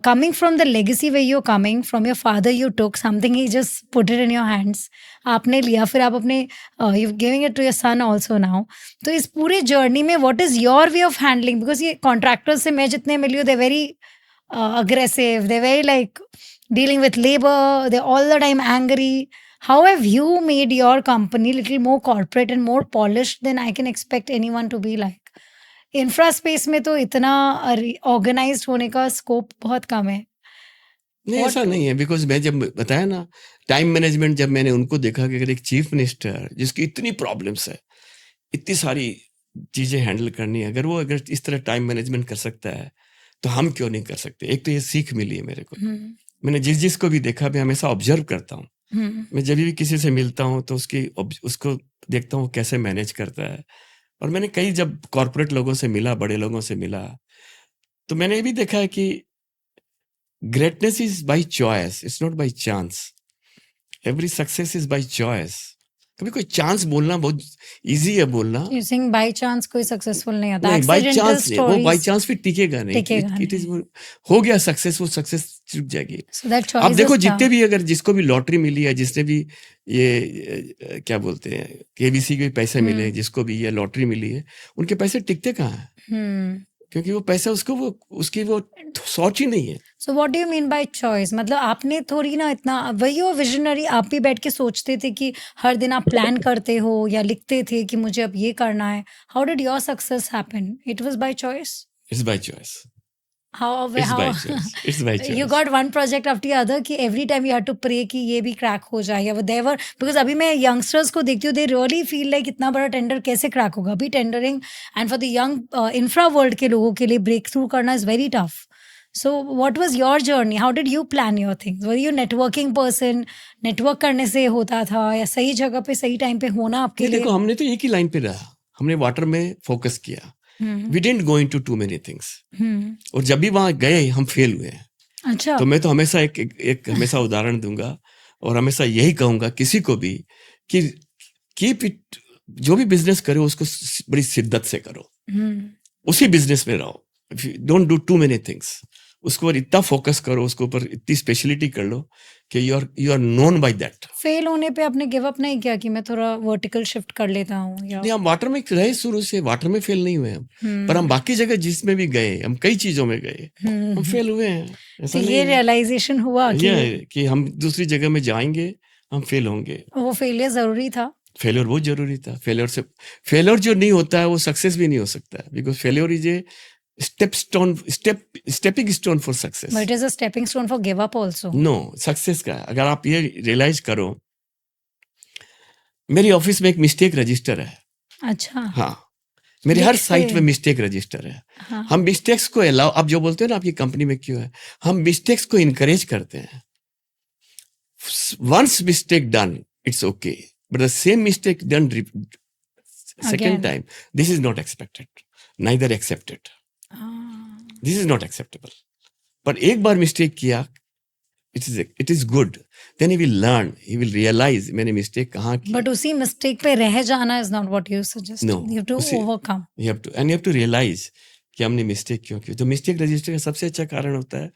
coming from the legacy where you're coming from? Your father you took something, he just put it in your hands, आपने लिया, फिर आप अपने you giving it to your son also now. तो इस पूरे journey में what is your way of handling? Because ये contractors से मैं जितने मिली हूँ, they're very aggressive, they're very like dealing with labor, they're all the time angry. How have you made your company little more corporate and more polished than I can expect anyone to be like? Infra space में तो इतना organised होने का scope बहुत कम है. नहीं ऐसा नहीं है, बिकॉज मैं जब बताया ना टाइम मैनेजमेंट, जब मैंने उनको देखा कि अगर एक चीफ मिनिस्टर जिसकी इतनी प्रॉब्लम्स है, इतनी सारी चीजें हैंडल करनी है, अगर इस तरह टाइम मैनेजमेंट कर सकता है तो हम क्यों नहीं कर सकते. एक तो ये सीख मिली है मेरे को. मैंने जिसको भी देखा, मैं हमेशा ऑब्जर्व करता हूँ. मैं जब भी किसी से मिलता हूँ तो उसको देखता हूँ कैसे मैनेज करता है. और मैंने कई जब कॉर्पोरेट लोगों से मिला, बड़े लोगों से मिला, तो मैंने ये भी देखा है कि greatness is by choice, it's not by chance. Every success is by choice. कभी कोई चांस बोलना बहुत इजी है बोलना. यू सेइंग बाय चांस कोई सक्सेसफुल नहीं होता. नहीं, बाय चांस नहीं, वो बाय स्टोरीज चांस फिर टिकेगा नहीं. इट इज हो गया सक्सेस, वो सक्सेस चुक जाएगी. सो दैट आप चॉइस देखो इज जितने भी, अगर जिसको भी लॉटरी मिली है, जिसने भी ये क्या बोलते हैं केबीसी के पैसे मिले, जिसको भी ये लॉटरी मिली है, उनके पैसे टिकते कहाँ हैं? क्योंकि वो पैसा उसकी वो सोच ही नहीं है. So what do you mean by choice? मतलब आपने थोड़ी ना इतना, वही हो विजनरी, आप भी बैठ के सोचते थे कि हर दिन आप प्लान करते हो या लिखते थे कि मुझे अब ये करना है. How did your success happen? It was by choice. It's by choice. How It's by choice. It's by you choice. got one project after the other कि every time you had to pray कि ये भी crack हो जाए, या whatever, because अभी मैं youngsters को देखती हूँ, they really feel like इतना बड़ा टेंडर कैसे क्रैक होगा. अभी tendering and for the young infra world के लोगों के लिए break through करना is very tough. So what was your journey? How did you plan your things? Were you networking person? network करने से होता था, या सही जगह पे सही टाइम पे होना आपके लिए? देखो, हमने तो एक ही लाइन पे रहा. हमने वाटर में फोकस किया. We didn't go into too many things. और जब भी वहां गए हम फेल हुए. अच्छा. तो मैं तो हमेशा एक हमेशा उदाहरण दूंगा और हमेशा यही कहूंगा किसी को भी कि कीप इट, जो भी बिजनेस करो उसको बड़ी शिद्दत से करो. उसी बिजनेस में रहो. Don't do too many things. उसको ऊपर इतना फोकस करो, उसके ऊपर इतनी स्पेशलिटी कर लो कि you are known by that. Fail होने पे आपने गिव अप नहीं किया कि मैं थोड़ा वर्टिकल शिफ्ट कर लेता हूँ? या नहीं, हम वाटर में रहे शुरू से, वाटर में फेल नहीं हुए हम. पर हम बाकी जगह जिसमें भी गए, हम कई चीजों में गए, हम फेल हुए हैं. ऐसा तो नहीं ये है. रियलाइजेशन हुआ कि हम दूसरी जगह में जाएंगे, हम फेल होंगे. वो फेलियर जरूरी था. फेलियर बहुत जरूरी था. फेलियर जो नहीं होता है वो सक्सेस भी नहीं हो सकता है. Because failure is a stepping stone for success. But it is a stepping stone for give up also. No, success का अगर आप ये रियलाइज करो. मेरी ऑफिस में एक मिस्टेक रजिस्टर है. अच्छा. हाँ, मेरे हर साइट में मिस्टेक रजिस्टर है. हाँ. हम मिस्टेक्स को अलाउ, आप जो बोलते हो ना आप ये कंपनी में क्यों है, हम मिस्टेक्स को इनकरेज करते हैं. Once mistake done it's okay, but the same mistake done second time, this is not expected, neither accepted. This is not acceptable. पर एक बार मिस्टेक किया, it is good. Then he will learn, he will realise मैंने mistake कहाँ की. But उसी mistake पे रह जाना is not what you suggest. No, you have to overcome. You have to realise कि हमने मिस्टेक क्यों की. तो मिस्टेक रजिस्टर का सबसे अच्छा कारण होता है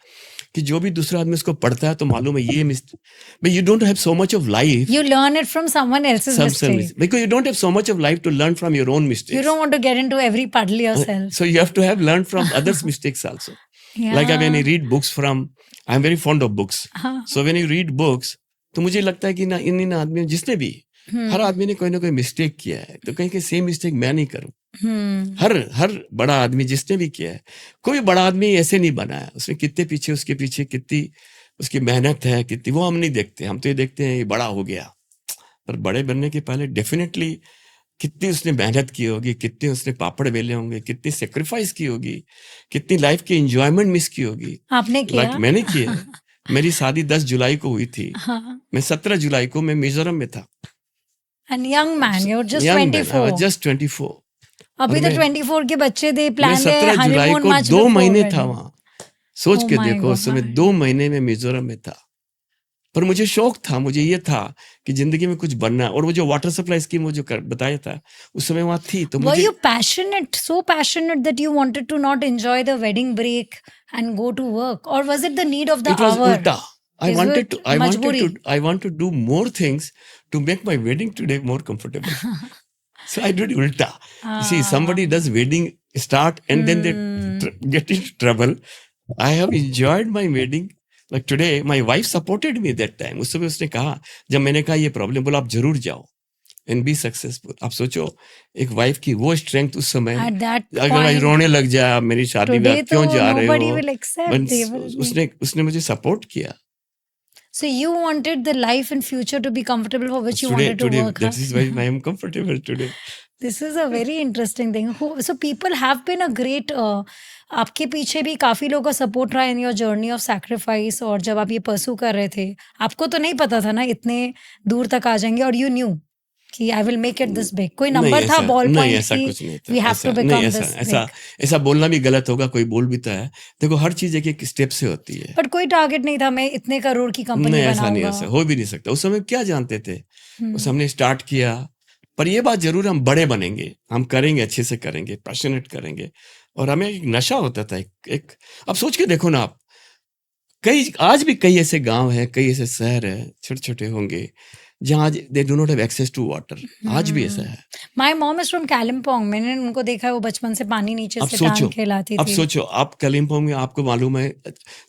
कि जो भी दूसरा आदमी उसको पढ़ता है तो मालूम है ये mistake. But you don't have so much of life. You learn it from someone else's mistake. Because you don't have so much of life to learn from your own mistakes. You don't want to get into every puddle yourself. So you have to have learned from others' mistakes also. Yeah. Like when I read books from, I'm very fond of books. So when you read books, तो मुझे लगता है कि ना इन आदमियों, जिसने भी, हर आदमी ने कोई ना कोई मिस्टेक किया है. तो कहीं सेम मिस्टेक मैं नहीं करूं. हर बड़ा आदमी जिसने भी किया है, कोई बड़ा आदमी ऐसे नहीं बना है. उसमें कितने पीछे, उसके पीछे कितनी उसकी मेहनत है, कितनी, वो हम नहीं देखते. हम तो ये देखते हैं ये बड़ा हो गया. पर बड़े बनने के पहले डेफिनेटली कितनी उसने मेहनत की होगी, कितने उसने पापड़ बेले होंगे, कितनी सेक्रीफाइस की होगी, कितनी लाइफ की एंजॉयमेंट मिस की होगी. आपने किया? Like, मैंने किया. मेरी शादी 10 जुलाई को हुई थी. मैं 17 जुलाई को मैं मिजोरम में था. And young man, you're just Young man, 24. I was just 24. अभी तो 24 के बच्चे दे मैं प्लान 17 जुलाई को 2 महीने था वहां. सोच Oh के my देखो, उस समय God. 2 महीने में मिजोरम में था. पर मुझे शौक था, मुझे ये था कि जिंदगी में कुछ बनना है। और वो जो वाटर सप्लाई स्कीम वो जो बताया था उस समय वहां थी, तो Were मुझे you passionate, so passionate that you wanted to not enjoy the wedding break and go to work, or was it the need of the it was hour? ulta. Is it majburi? I want to do more things to make my wedding today more comfortable. So I did ulta. You see, somebody does wedding start and then they get into trouble. I have enjoyed my wedding. Like today, my wife supported me that time. उस समय उसने कहा, जब मैंने कहा ये problem, बोला आप जरूर जाओ and be successful. आप सोचो एक वाइफ की वो स्ट्रेंथ उस समय, At that अगर मैं point, रोने लग जाए मेरी शादी में, today आप क्यों तो जा रहे nobody हो, will accept. But They will be. उसने मुझे सपोर्ट किया. So you wanted the life in future to be comfortable, for which you wanted to Today work that hard. is why I am comfortable today. This is a very interesting thing. So people have been a great. आपके पीछे भी काफी लोगों का support रहा in your journey of sacrifice, और जब आप ये परसू कर रहे थे, आपको तो नहीं पता था ना इतने दूर तक आ जाएंगे, और यू न्यू कि I will make it this big. कोई नंबर था बॉल नहीं, पॉइंट ऐसा कुछ नहीं था. We have to become this ऐसा ऐसा बोलना भी गलत होगा. कोई बोल भी है, देखो हर चीज एक स्टेप से होती है. बट कोई टारगेट नहीं था मैं इतने करोड़ की कंपनी नहीं, बनाऊंगा. ऐसा नहीं, ऐसा हो भी नहीं सकता. उस समय क्या जानते थे, उस हमने स्टार्ट किया. पर ये बात जरूर, हम बड़े बनेंगे, हम करेंगे, अच्छे से करेंगे, पैशनेट करेंगे. और हमें एक नशा होता था एक अब सोच के देखो ना आप, आज भी कई ऐसे गांव हैं, कई ऐसे शहर है, छोटे छोटे होंगे, जहाँ they do not have access to water. आज भी ऐसा है. My mom is from Kalimpong. मैंने उनको देखा है, वो बचपन से पानी नीचे अब से सोचो, टांग के लाती अब थी. सोचो आप कालिम्पोंग में, आपको मालूम है,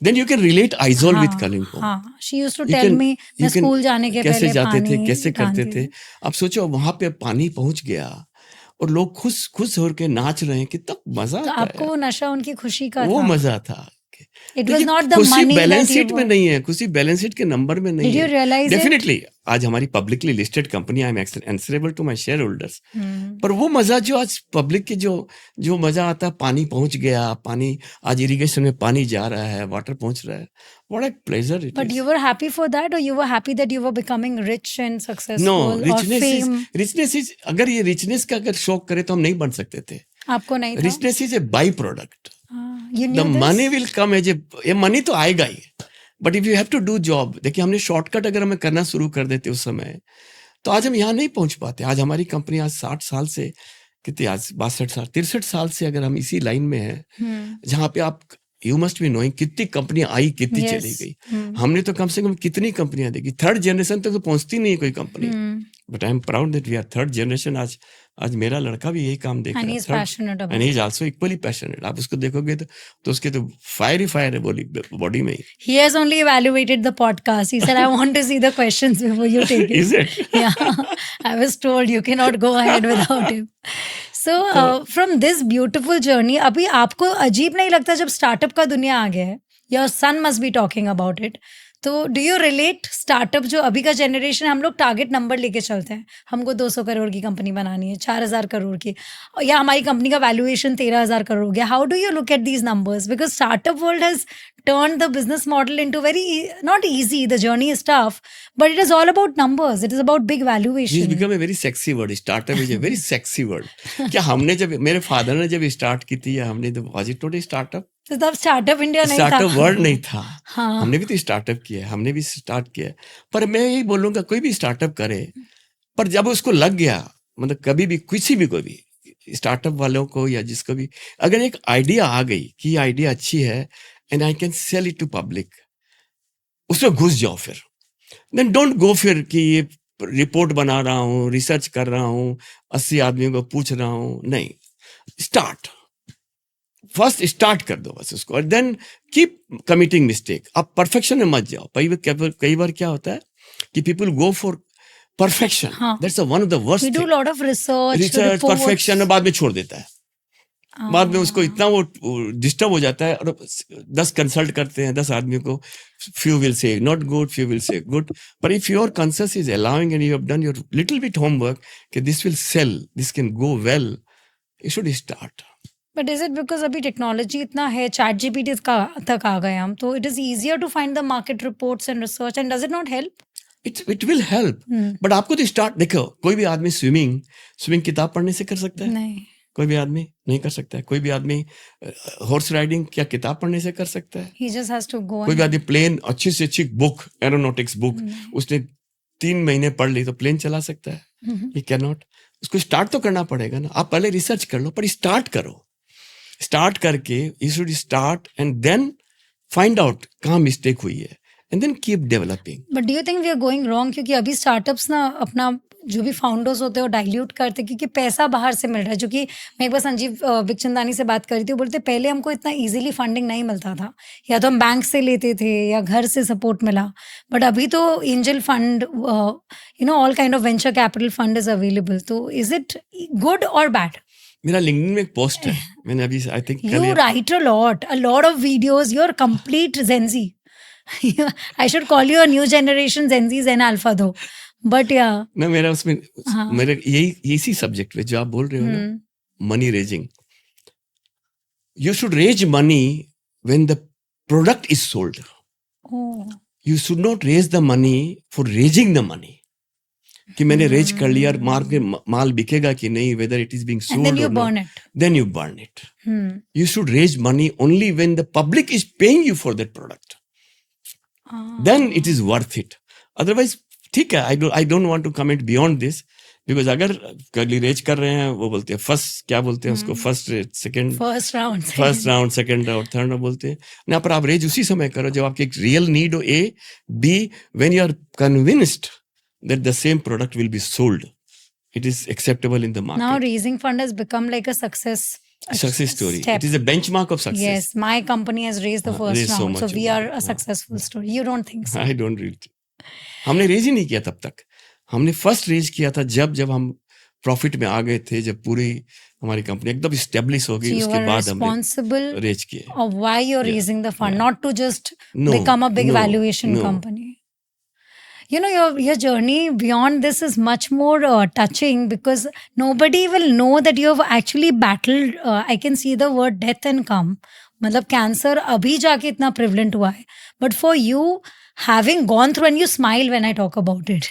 then you can relate Aizawl with Kalimpong. हाँ, she used to tell me मैं स्कूल जाने के कैसे पहले जाते थे, पानी कैसे करते टांगती थे. थी. अब सोचो वहां पे पानी पहुंच गया और लोग खुश खुश होकर नाच रहे हैं, कितना मजा तो आता आपको है. वो नशा उनकी खुशी का वो था. मजा था. इट वाज नॉट द खुशी money balance that you sheet में नहीं है, खुशी बैलेंस शीट के नंबर में नहीं डिड यू है. Realise it. डेफिनेटली आज हमारी publicly listed company, I am answerable to my shareholders. पर वो मजा जो आज पब्लिक के जो मजा आता है, पानी पहुंच गया, पानी आज इरिगेशन में पानी जा रहा है, वाटर पहुंच रहा है, what a pleasure it but is. You were happy for that, और you were happy that you were becoming rich and no, successful और फेम. रिचनेस इज, अगर ये रिचनेस का अगर शौक करे तो हम नहीं बन सकते थे. आपको नहीं था. Richness is a byproduct. You the new money will come as ये मनी तो आएगा ही, but if you have to do job. देखिए हमने शॉर्टकट अगर हमें करना शुरू कर देते उस समय, तो आज हम यहाँ नहीं पहुंच पाते. आज हमारी कंपनी आज 60 साल से, कितनी आज 62 साल 63 साल से अगर हम इसी लाइन में हैं, जहाँ पे आप यू मस्ट बी नोइंग कितनी कंपनियां आई, कितनी Yes. चली गई. हमने तो कम से कम कितनी कंपनियां देखी. थर्ड जनरेशन तक तो पहुंचती नहीं है कोई company. But I am proud that we are third generation. आज मेरा लड़का भी यही काम देख And रहा he's है. passionate about and he is also equally passionate. आप उसको देखोगे तो उसके तो फायर है बॉडी में. He has only evaluated the podcast. He said, I want to see the questions before you take it. Is it? Yeah. I was told you cannot go ahead without him. So, from this beautiful journey, अभी आपको अजीब नहीं लगता जब startup का दुनिया आ गया है? Your son must be talking about it. तो डू यू रिलेट स्टार्टअप, जो अभी का जनरेशन, हम लोग टारगेट नंबर लेके चलते हैं, हमको 200 करोड़ की कंपनी बनानी है, 4000 करोड़ की, या हमारी कंपनी का वैल्यूएशन 13,000 करोड़ हो गया. How do you look at these numbers? Because startup world has turned the business model into very not easy. The journey is tough, but it is all about numbers. It is about big This valuation. become a very sexy word. Startup is a very sexy word. क्या हमने जब, मेरे father ने जब start की थी, या हमने तो was it not a startup? तो तब स्टार्टअप इंडिया नहीं था. स्टार्टअप वर्ड नहीं था. हाँ. हमने भी तो स्टार्टअप किया, हमने भी स्टार्ट किया. पर मैं यही बोलूंगा, कोई भी स्टार्टअप करे, पर जब उसको लग गया, मतलब कभी भी किसी भी कोई भी स्टार्टअप वालों को या जिसको भी, अगर एक आइडिया आ गई कि ये आइडिया अच्छी है and I can sell it to public, उसमें घुस जाओ. फिर देन डोंट गो फिर कि ये रिपोर्ट बना रहा हूँ, रिसर्च कर रहा हूँ, 80 आदमियों को पूछ रहा हूँ. नहीं, फर्स्ट स्टार्ट कर दो बस उसको, और देन कीप कमिटिंग मिस्टेक. आप परफेक्शन में मत जाओ. कई बार क्या होता है कि people go for perfection. That's one of the worst. We do a lot of research, perfection बाद में छोड़ देता है. बाद में उसको इतना वो डिस्टर्ब हो जाता है, और 10 कंसल्ट करते हैं, 10 आदमियों को, few will say not good, few will say good. But if your conscience is allowing and you have done your little bit homework, okay, this will sell, this can go well, you should start. But is it because अभी technology इतना है, ChatGPT तक आ गए हम, तो it is easier to find the market reports and research, and does it not help? It will help. But आपको तो स्टार्ट, देखो कोई भी आदमी स्विमिंग किताब पढ़ने से कर सकता है? नहीं. कोई भी आदमी नहीं कर सकता है। कोई भी आदमी हॉर्स राइडिंग क्या किताब पढ़ने से कर सकता है? He just has to go कोई भी and आदमी प्लेन अच्छी से अच्छी बुक, एरोनॉटिक्स बुक उसने 3 महीने पढ़ ली तो प्लेन चला सकता है? He can not. उसको स्टार्ट तो करना पड़ेगा ना। आप पहले रिसर्च कर लो, पर स्टार्ट करो। स्टार्ट करके you should start and then find out कहाँ मिस्टेक हुई है and then keep developing. But do you think we are going wrong? क्योंकि अभी स्टार्टअप्स ना अपना जो भी फाउंडर्स होते हैं वो डाइल्यूट करते हैं क्योंकि पैसा बाहर से मिल रहा है। जो कि मैं एक बार संजीव बिखचंदानी से बात करी थी, वो बोलते पहले हमको इतना इजीली फंडिंग नहीं मिलता था, या तो हम बैंक से लेते थे या घर से सपोर्ट मिला। बट अभी तो angel fund, all kind of venture capital fund is available. तो इज इट गुड और बैड? मेरा लिंक्डइन में एक पोस्ट है, मैंने अभी I think You write a lot of videos. You're complete Gen Z. I should call you a new generation Gen Z, Zen Alpha though. But yeah. ना मेरा उसमें मेरे यही इसी सब्जेक्ट पे जो आप बोल रहे हो ना, money raising. You should raise money when the product is sold. You should not raise the money for raising the money, कि मैंने रेज कर लिया और माल बिकेगा कि नहीं, whether it is being sold And then you or burn not, it. then you burn it. You should raise money only when the public is paying you for that product. Then it is worth it. Otherwise, ठीक है, I don't want to comment beyond this, because अगर कगली raise कर रहे हैं, वो बोलते हैं first, क्या बोलते हैं उसको, first second, First round. Second round, third round बोलते हैं ना। पर आप रेज उसी समय करो जब आपकी एक रियल नीड हो, A, B, when you are convinced that the same product will be sold, it is acceptable in the market. Now raising fund has become like a success story. step. It is a benchmark of success. Yes, my company has raised the first raised so round, so much we are amount. a successful story. You don't think so? I don't really. हमने raise ही नहीं किया तब तक। हमने first raise किया था जब हम प्रॉफिट में आ गए थे, जब पूरी हमारी कंपनी एकदम स्टेब्लिश हो गई, So you उसके are बाद हमने responsible रेज किए। of why you're Yeah, raising the fund, yeah. not to just No, become a big no, valuation no. company. You know, your journey beyond this is much more touching, because nobody will know that you have actually battled. I can see the word death and come. मतलब cancer अभी जाके इतना prevalent हुआ है, but for you having gone through, and you smile when I talk about it.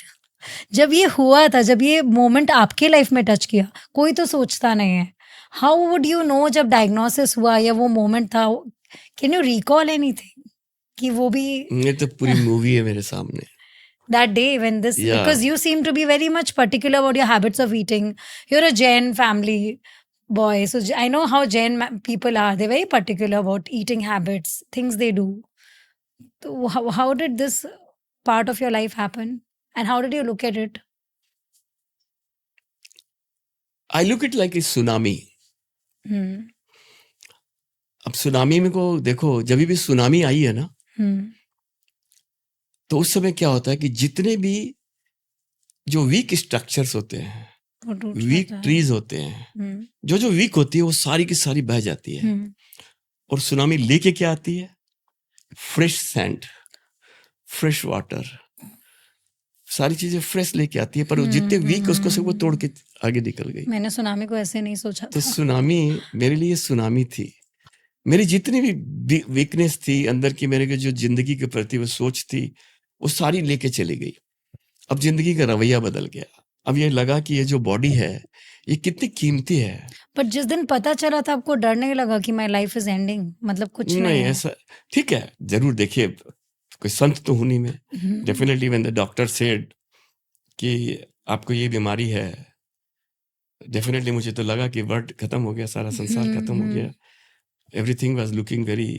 जब ये हुआ था, जब ये मोमेंट आपके लाइफ में टच किया, कोई तो सोचता नहीं है। हाउ वुड यू नो जब डायग्नोसिस हुआ या वो मोमेंट था? कैन यू रिकॉल एनीथिंग कि वो भी ये तो पूरी मूवी है मेरे सामने। that day when this, Yeah. because you seem to be very much particular about your habits of eating. You're a Jain family boy, so I know how Jain people are. They're very particular about eating habits, things they do. So how did this part of your life happen, and how did you look at it? I look it like a tsunami. अब tsunami में को देखो, जब भी tsunami आई है ना, तो उस समय क्या होता है कि जितने भी जो वीक स्ट्रक्चर्स होते हैं, वीक ट्रीज होते हैं, जो वीक होती है वो सारी की सारी बह जाती है। और सुनामी लेके क्या आती है? फ्रेश सैंड, फ्रेश वाटर, सारी चीजें फ्रेश लेके आती है। पर वो जितने वीक उसको सब वो तोड़ के आगे निकल गई। मैंने सुनामी को ऐसे नहीं सोचा तो था। सुनामी मेरे लिए सुनामी थी। मेरी जितनी भी वीकनेस थी अंदर की, मेरे के जो जिंदगी के प्रति वो सोच थी, वो सारी लेके चली गई। अब जिंदगी का रवैया बदल गया। अब ये लगा कि ये जो बॉडी है ये कितनी कीमती है। पर जिस दिन पता चला था, आपको डर नहीं लगा कि माय लाइफ इज एंडिंग? मतलब कुछ नहीं है। ऐसा ठीक है, जरूर देखिए, कोई संत तो हूं नहीं मैं। Definitely when the doctor said कि आपको ये बीमारी है, डेफिनेटली मुझे तो लगा कि वर्ल्ड खत्म हो गया, सारा संसार खत्म हो गया। Everything was looking very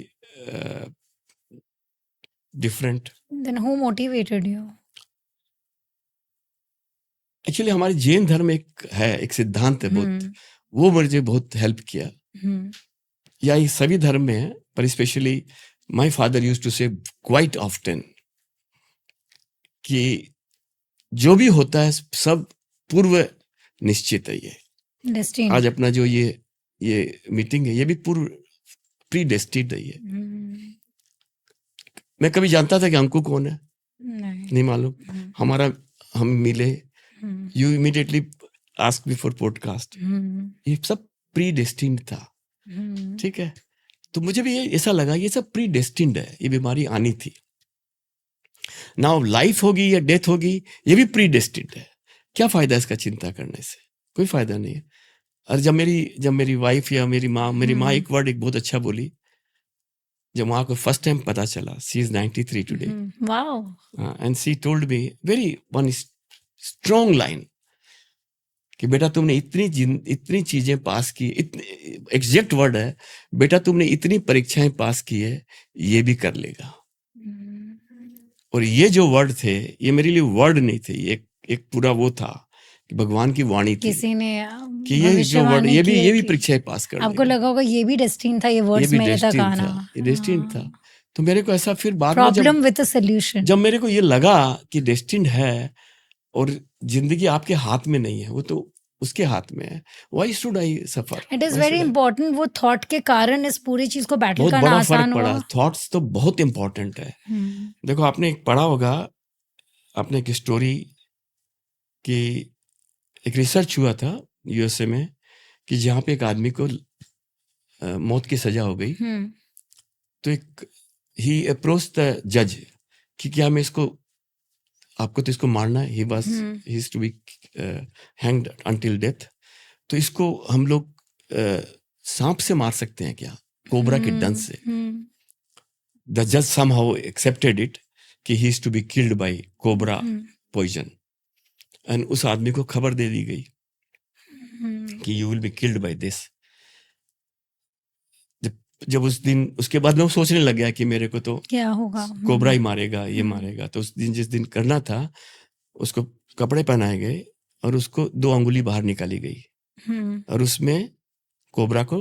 different. Then who motivated you? Actually हमारे जैन धर्म एक सिद्धांत है बहुत, वो मुझे बहुत हेल्प किया। या ये सभी धर्म में है, पर specially my father used to say quite often कि जो भी होता है सब पूर्व निश्चित है। ये Destined. आज अपना जो ये मीटिंग है, ये भी पूर्व प्री डेस्टिन्ड है। ये मैं कभी जानता था कि अंकु कौन है? नहीं मालूम। हम मिले, you immediately ask me for podcast, ये सब प्री डेस्टिन्ड था। ठीक है, तो मुझे भी ऐसा लगा ये सब प्री डेस्टिन्ड है, ये बीमारी आनी थी। नाउ लाइफ होगी या डेथ होगी, ये भी प्री डेस्टिन्ड है। क्या फायदा इसका चिंता करने से? कोई फायदा नहीं है। और जब मेरी वाइफ या मेरी माँ एक वर्ड एक बहुत अच्छा बोली, जब माँ को फर्स्ट टाइम पता चला, she is 93 today, wow, and she told me very one strong line कि बेटा तुमने इतनी चीजें पास की, एग्जैक्ट वर्ड है, बेटा तुमने इतनी परीक्षाएं पास की है, ये भी कर लेगा। और ये जो वर्ड थे, ये मेरे लिए वर्ड नहीं थे, ये एक पूरा वो था कि भगवान की वाणी थी किसी ने कि ये जो वर्ड, ये भी परीक्षाएं पास कर आपको लगा होगा ये भी डेस्टिन था, ये वर्ड्स मेरे तक आना, ये डेस्टिन था। तो मेरे को ऐसा फिर बाद में प्रॉब्लम विद अ सॉल्यूशन, जब मेरे को ये लगा कि डेस्टिन है और जिंदगी आपके हाथ में नहीं है, वो तो उसके हाथ में है, why should I suffer. It is very important, वो थॉट के कारण इस पूरी चीज को बैटल बहुत करना बड़ा आसान फर्क पड़ा। हुआ। थॉट्स तो बहुत इंपॉर्टेंट है। देखो आपने एक पढ़ा होगा, आपने एक स्टोरी कि एक रिसर्च हुआ था यूएसए में कि जहाँ पे एक आदमी को मौत की सजा हो गई, तो एक ही अप्रोच द जज कि क्या मैं इसको, आपको तो इसको मारना है, he is to be hanged until death, तो इसको हम लोग सांप से मार सकते हैं क्या, कोबरा के डंक से। द जज समहाउ एक्सेप्टेड इट कि he is to be killed by cobra poison, and उस आदमी को खबर दे दी गई कि you will be killed by this. जब उस दिन, उसके बाद में वो सोचने लग गया कि मेरे को तो क्या होगा, कोबरा ही मारेगा, ये मारेगा। तो उस दिन, जिस दिन करना था, उसको कपड़े पहनाए गए और उसको 2 अंगुली बाहर निकाली गई और उसमें कोबरा को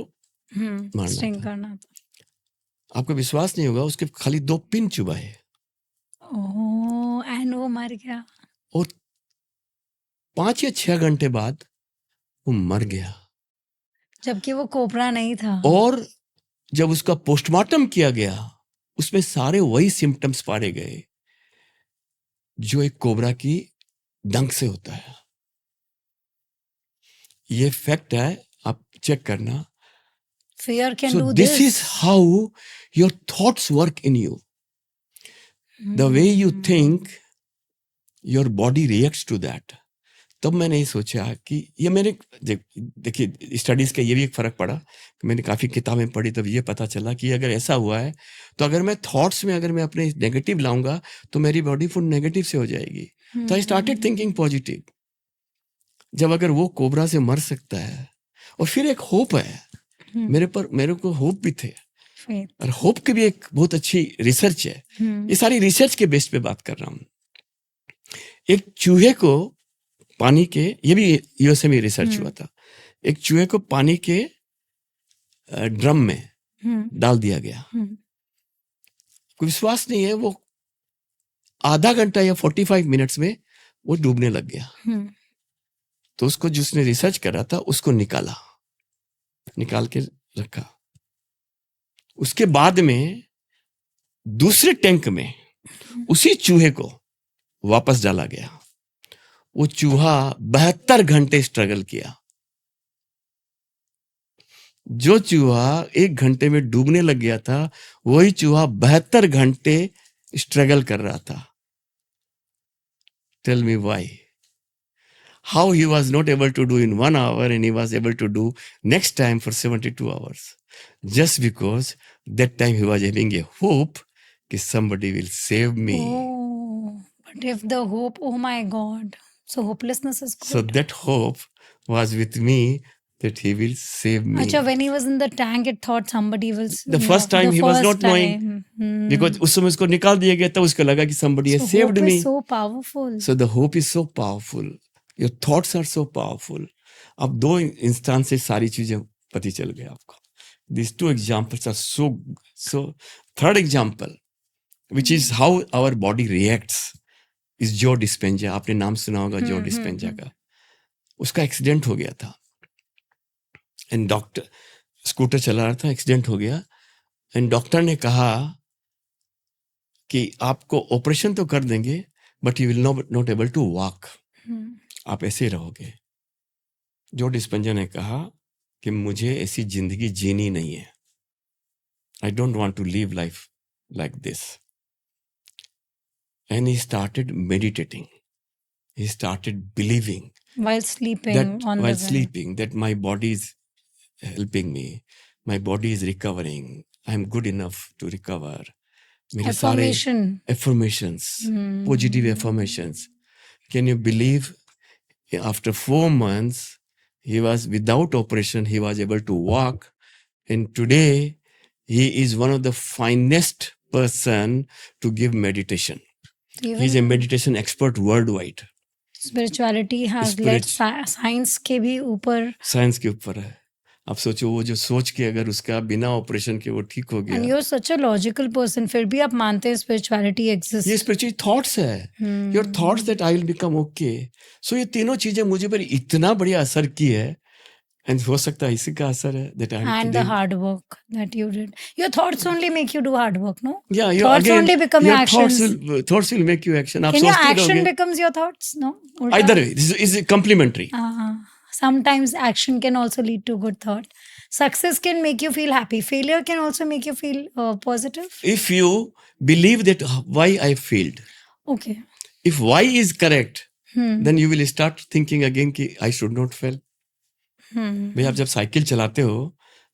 मारना था। आपको विश्वास नहीं होगा, उसके खाली 2 पिन चुभाए एंड वो मर गया, और 5 या 6 घंटे बाद वो मर गया, जबकि वो कोबरा नहीं था। और जब उसका पोस्टमार्टम किया गया, उसमें सारे वही सिम्टम्स पाए गए जो एक कोबरा की डंक से होता है। ये फैक्ट है, आप चेक करना। Fear can do this this. is how your thoughts work in you. The way you think, your body reacts to that. तब मैंने ये सोचा कि ये मेरे, देखिए स्टडीज का ये भी एक फर्क पड़ा कि मैंने काफी किताबें पढ़ी, तब ये पता चला कि अगर ऐसा हुआ है तो अगर मैं थॉट्स में, अगर मैं अपने नेगेटिव लाऊंगा तो मेरी बॉडी फुल नेगेटिव से हो जाएगी। तो आई स्टार्टेड थिंकिंग पॉजिटिव। जब अगर वो कोबरा से मर सकता है, और फिर एक होप है मेरे को होप भी थे, और होप की भी एक बहुत अच्छी रिसर्च है। ये सारी रिसर्च के बेस पे बात कर रहा हूँ। एक चूहे को पानी के, ये भी यूएसए में रिसर्च हुआ था, एक चूहे को पानी के ड्रम में डाल दिया गया। कोई विश्वास नहीं है, वो आधा घंटा या 45 मिनट्स में वो डूबने लग गया। तो उसको जिसने रिसर्च करा था उसको निकाल के रखा। उसके बाद में दूसरे टैंक में उसी चूहे को वापस डाला गया। वो चूहा 72 घंटे स्ट्रगल किया। जो चूहा 1 घंटे में डूबने लग गया था, वही चूहा 72 घंटे स्ट्रगल कर रहा था। Tell me why? How he was not able to do in 1 hour and he was able to do next time for 72 hours. Just because that time he was having a hope that somebody will save me. Oh, but if the hope, oh my God. So hopelessness is good. So that hope was with me that he will save me. Acha, when he was in the tank, it thought somebody will. The first time he was not knowing. Because उस समय उसको निकाल दिया गया था, उसको लगा कि somebody has saved me. Hope is so powerful. So the hope is so powerful. Your thoughts are so powerful. अब 2 इंस्टांस से सारी चीजें पता चल गया आपको. These 2 examples are so. Third example, which is how our body reacts, is जो Dispenza. आपने नाम सुना होगा जो डिस्पेंजा का. उसका एक्सीडेंट हो गया था, एंड डॉक्टर स्कूटर चला रहा था, एक्सीडेंट हो गया, एंड डॉक्टर ने कहा कि आपको ऑपरेशन तो कर देंगे, but you will not able to walk. आप ऐसे रहोगे. जो डिस्पेंजा ने कहा कि मुझे ऐसी जिंदगी जीनी नहीं है. I don't want to live life like this. And he started meditating. He started believing while sleeping that on while the bed. sleeping, that my body is helping me, my body is recovering, I am good enough to recover. मेरे सारे Affirmation. affirmations, positive affirmations. Can you believe after 4 months, he was without operation, he was able to walk. And today, he is one of the finest person to give meditation. Even He's a meditation expert worldwide. spirituality has led science के भी ऊपर. Science के ऊपर है. आप सोचो वो जो सोच के अगर उसका बिना ऑपरेशन के वो ठीक हो And गया. you're such a logical person. फिर भी आप मानते हैं spirituality exists. ये स्पिरिचुअल थॉट्स है. Your thoughts that I will become okay. So ये तीनों चीजें मुझे पर इतना बढ़िया असर की है. एंड हो सकता है इसी का असर है that I am And the hard work that you did. Your thoughts only make you do hard work, no? Yeah, Thoughts only become your actions. Thoughts will make you action. आप Can your सोचते action रहोगे. becomes your thoughts? No? Ulta. Either way, this is complementary. Sometimes action can also lead to good thought. Success can make you feel happy. Failure can also make you feel positive. If you believe that why I failed, Okay. if why is correct, then you will start thinking again कि I should not fail. भाई आप जब cycle चलाते हो,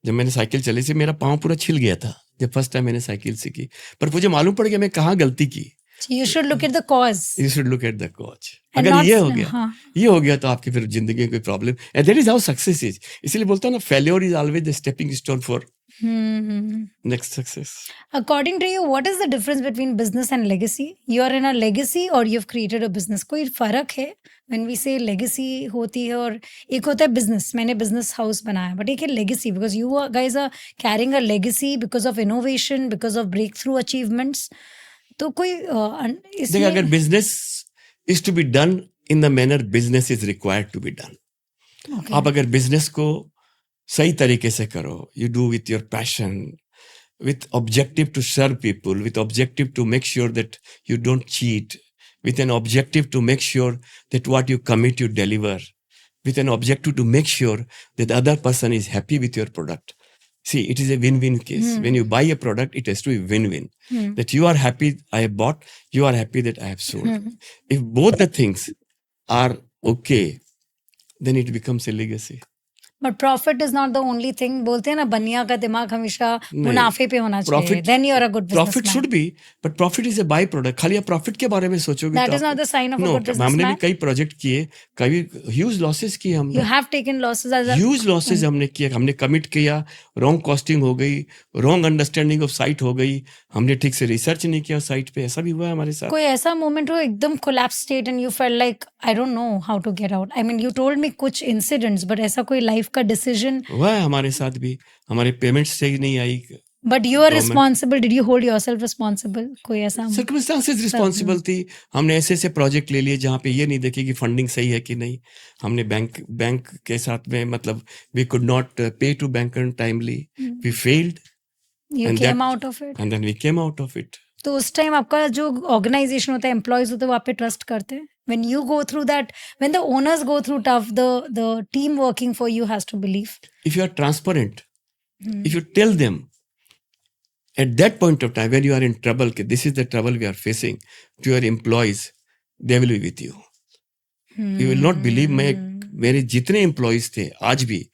जब मैंने cycle चली थी मेरा पाँव पूरा छिल गया था जब फर्स्ट टाइम मैंने साइकिल सीखी, पर मुझे मालूम पड़ गया मैं कहाँ गलती की. So you should look at the cause. You should look at the cause. And अगर not- ये हो गया तो आपकी फिर जिंदगी में कोई problem. And that is how success is. इसलिए बोलता हूँ ना, failure is always the stepping stone for next success. According to you, what is the difference between business and legacy? You are in a legacy or you've created a business. कोई फर्क है? When we say legacy होती है और एक होता है business. मैंने business house बनाया, but एक है legacy because you guys are carrying a legacy because of innovation, because of breakthrough achievements. तो कोई देखिए, अगर business is to be done in the manner business is required to be done. Okay. आप अगर business को सही तरीके से करो, you do with your passion, with objective to serve people, with objective to make sure that you don't cheat, with an objective to make sure that what you commit you deliver, with an objective to make sure that the other person is happy with your product. See, it is a win-win case. When you buy a product, it has to be win-win. That you are happy I have bought, you are happy that I have sold. If both the things are okay, then it becomes a legacy. But profit is not the only thing. बोलते हैं ना बनिया का दिमाग हमेशा मुनाफे पे होना चाहिए. Profit- Then you are a good businessman. Profit should be, but profit is a by-product. खाली आप profit के बारे में सोचोगे That तो is not the sign of a No, good हमने भी businessman. कई प्रोजेक्ट किए, कभी ह्यूज लॉसेस किए हमने. You have taken losses as a huge losses हमने किए, हमने कमिट किया, रॉन्ग कॉस्टिंग हो गई, रॉन्ग अंडरस्टैंडिंग ऑफ साइट हो गई, हमने ठीक से रिसर्च नहीं किया साइट पे, ऐसा भी हुआ है हमारे साथ. कोई ऐसा मोमेंट हो एकदम collapse state and you felt like I don't know how to get out. I mean you told me कुछ incidents but ऐसा कोई life का decision. हुआ है हमारे साथ भी, हमारे पेमेंट सही नहीं आई. But you are responsible. Did you hold yourself responsible? कोई ऐसा सर्कमस्टांसेस रिस्पॉन्सिबल थी. हमने ऐसे ऐसे प्रोजेक्ट ले लिए जहाँ पे ये नहीं देखे कि फंडिंग सही है कि नहीं. हमने बैंक के साथ में मतलब we could not pay to bank timely, we failed You and came that- out of it. And then we came out of it. तो उस टाइम आपका जो ऑर्गेनाइजेशन होता है, एम्प्लॉयज होते हैं, वो आप पे ट्रस्ट करते हैं. When you go through that, when the owners go through tough, the team working for you has to believe. If you are transparent, if you tell them at that point of time when you are in trouble, okay, this is the trouble we are facing, to your employees, they will be with you. You will not believe, मेरे जितने employees थे आज भी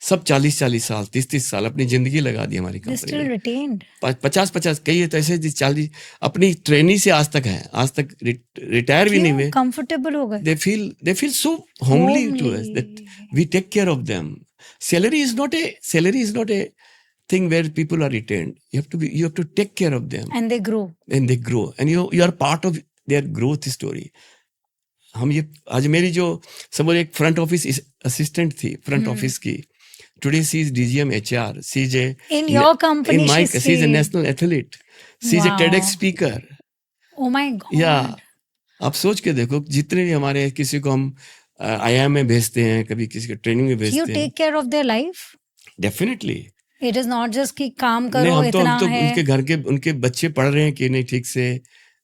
सब 40-40 साल 30-30 साल अपनी जिंदगी लगा दी हमारी They कंपनी still में. retained. 50-50 कई तो ऐसे 40 अपनी ट्रेनी से आज तक है, आज तक रिटायर भी नहीं हुए. कंफर्टेबल हो गए. They feel so homely to us that we take care of them. Salary is not a thing where people are retained. You have to take care of them And they grow. and they grow and you are part of their growth story. हम ये आज मेरी जो समझ एक front office assistant थी front office की. Today she is DGM HR. She is a In your company, in my she's she is a saying- national athlete. She is a Wow. TEDx speaker. Oh my God. या आप सोच के देखो जितने भी हमारे किसी को हम IIM में भेजते हैं, कभी किसी को ट्रेनिंग में You भेजते हैं. take care of their life. Definitely. It is not just कि काम नहीं, करो हम इतना तो है. उनके घर के उनके बच्चे पढ़ रहे हैं कि नहीं ठीक से.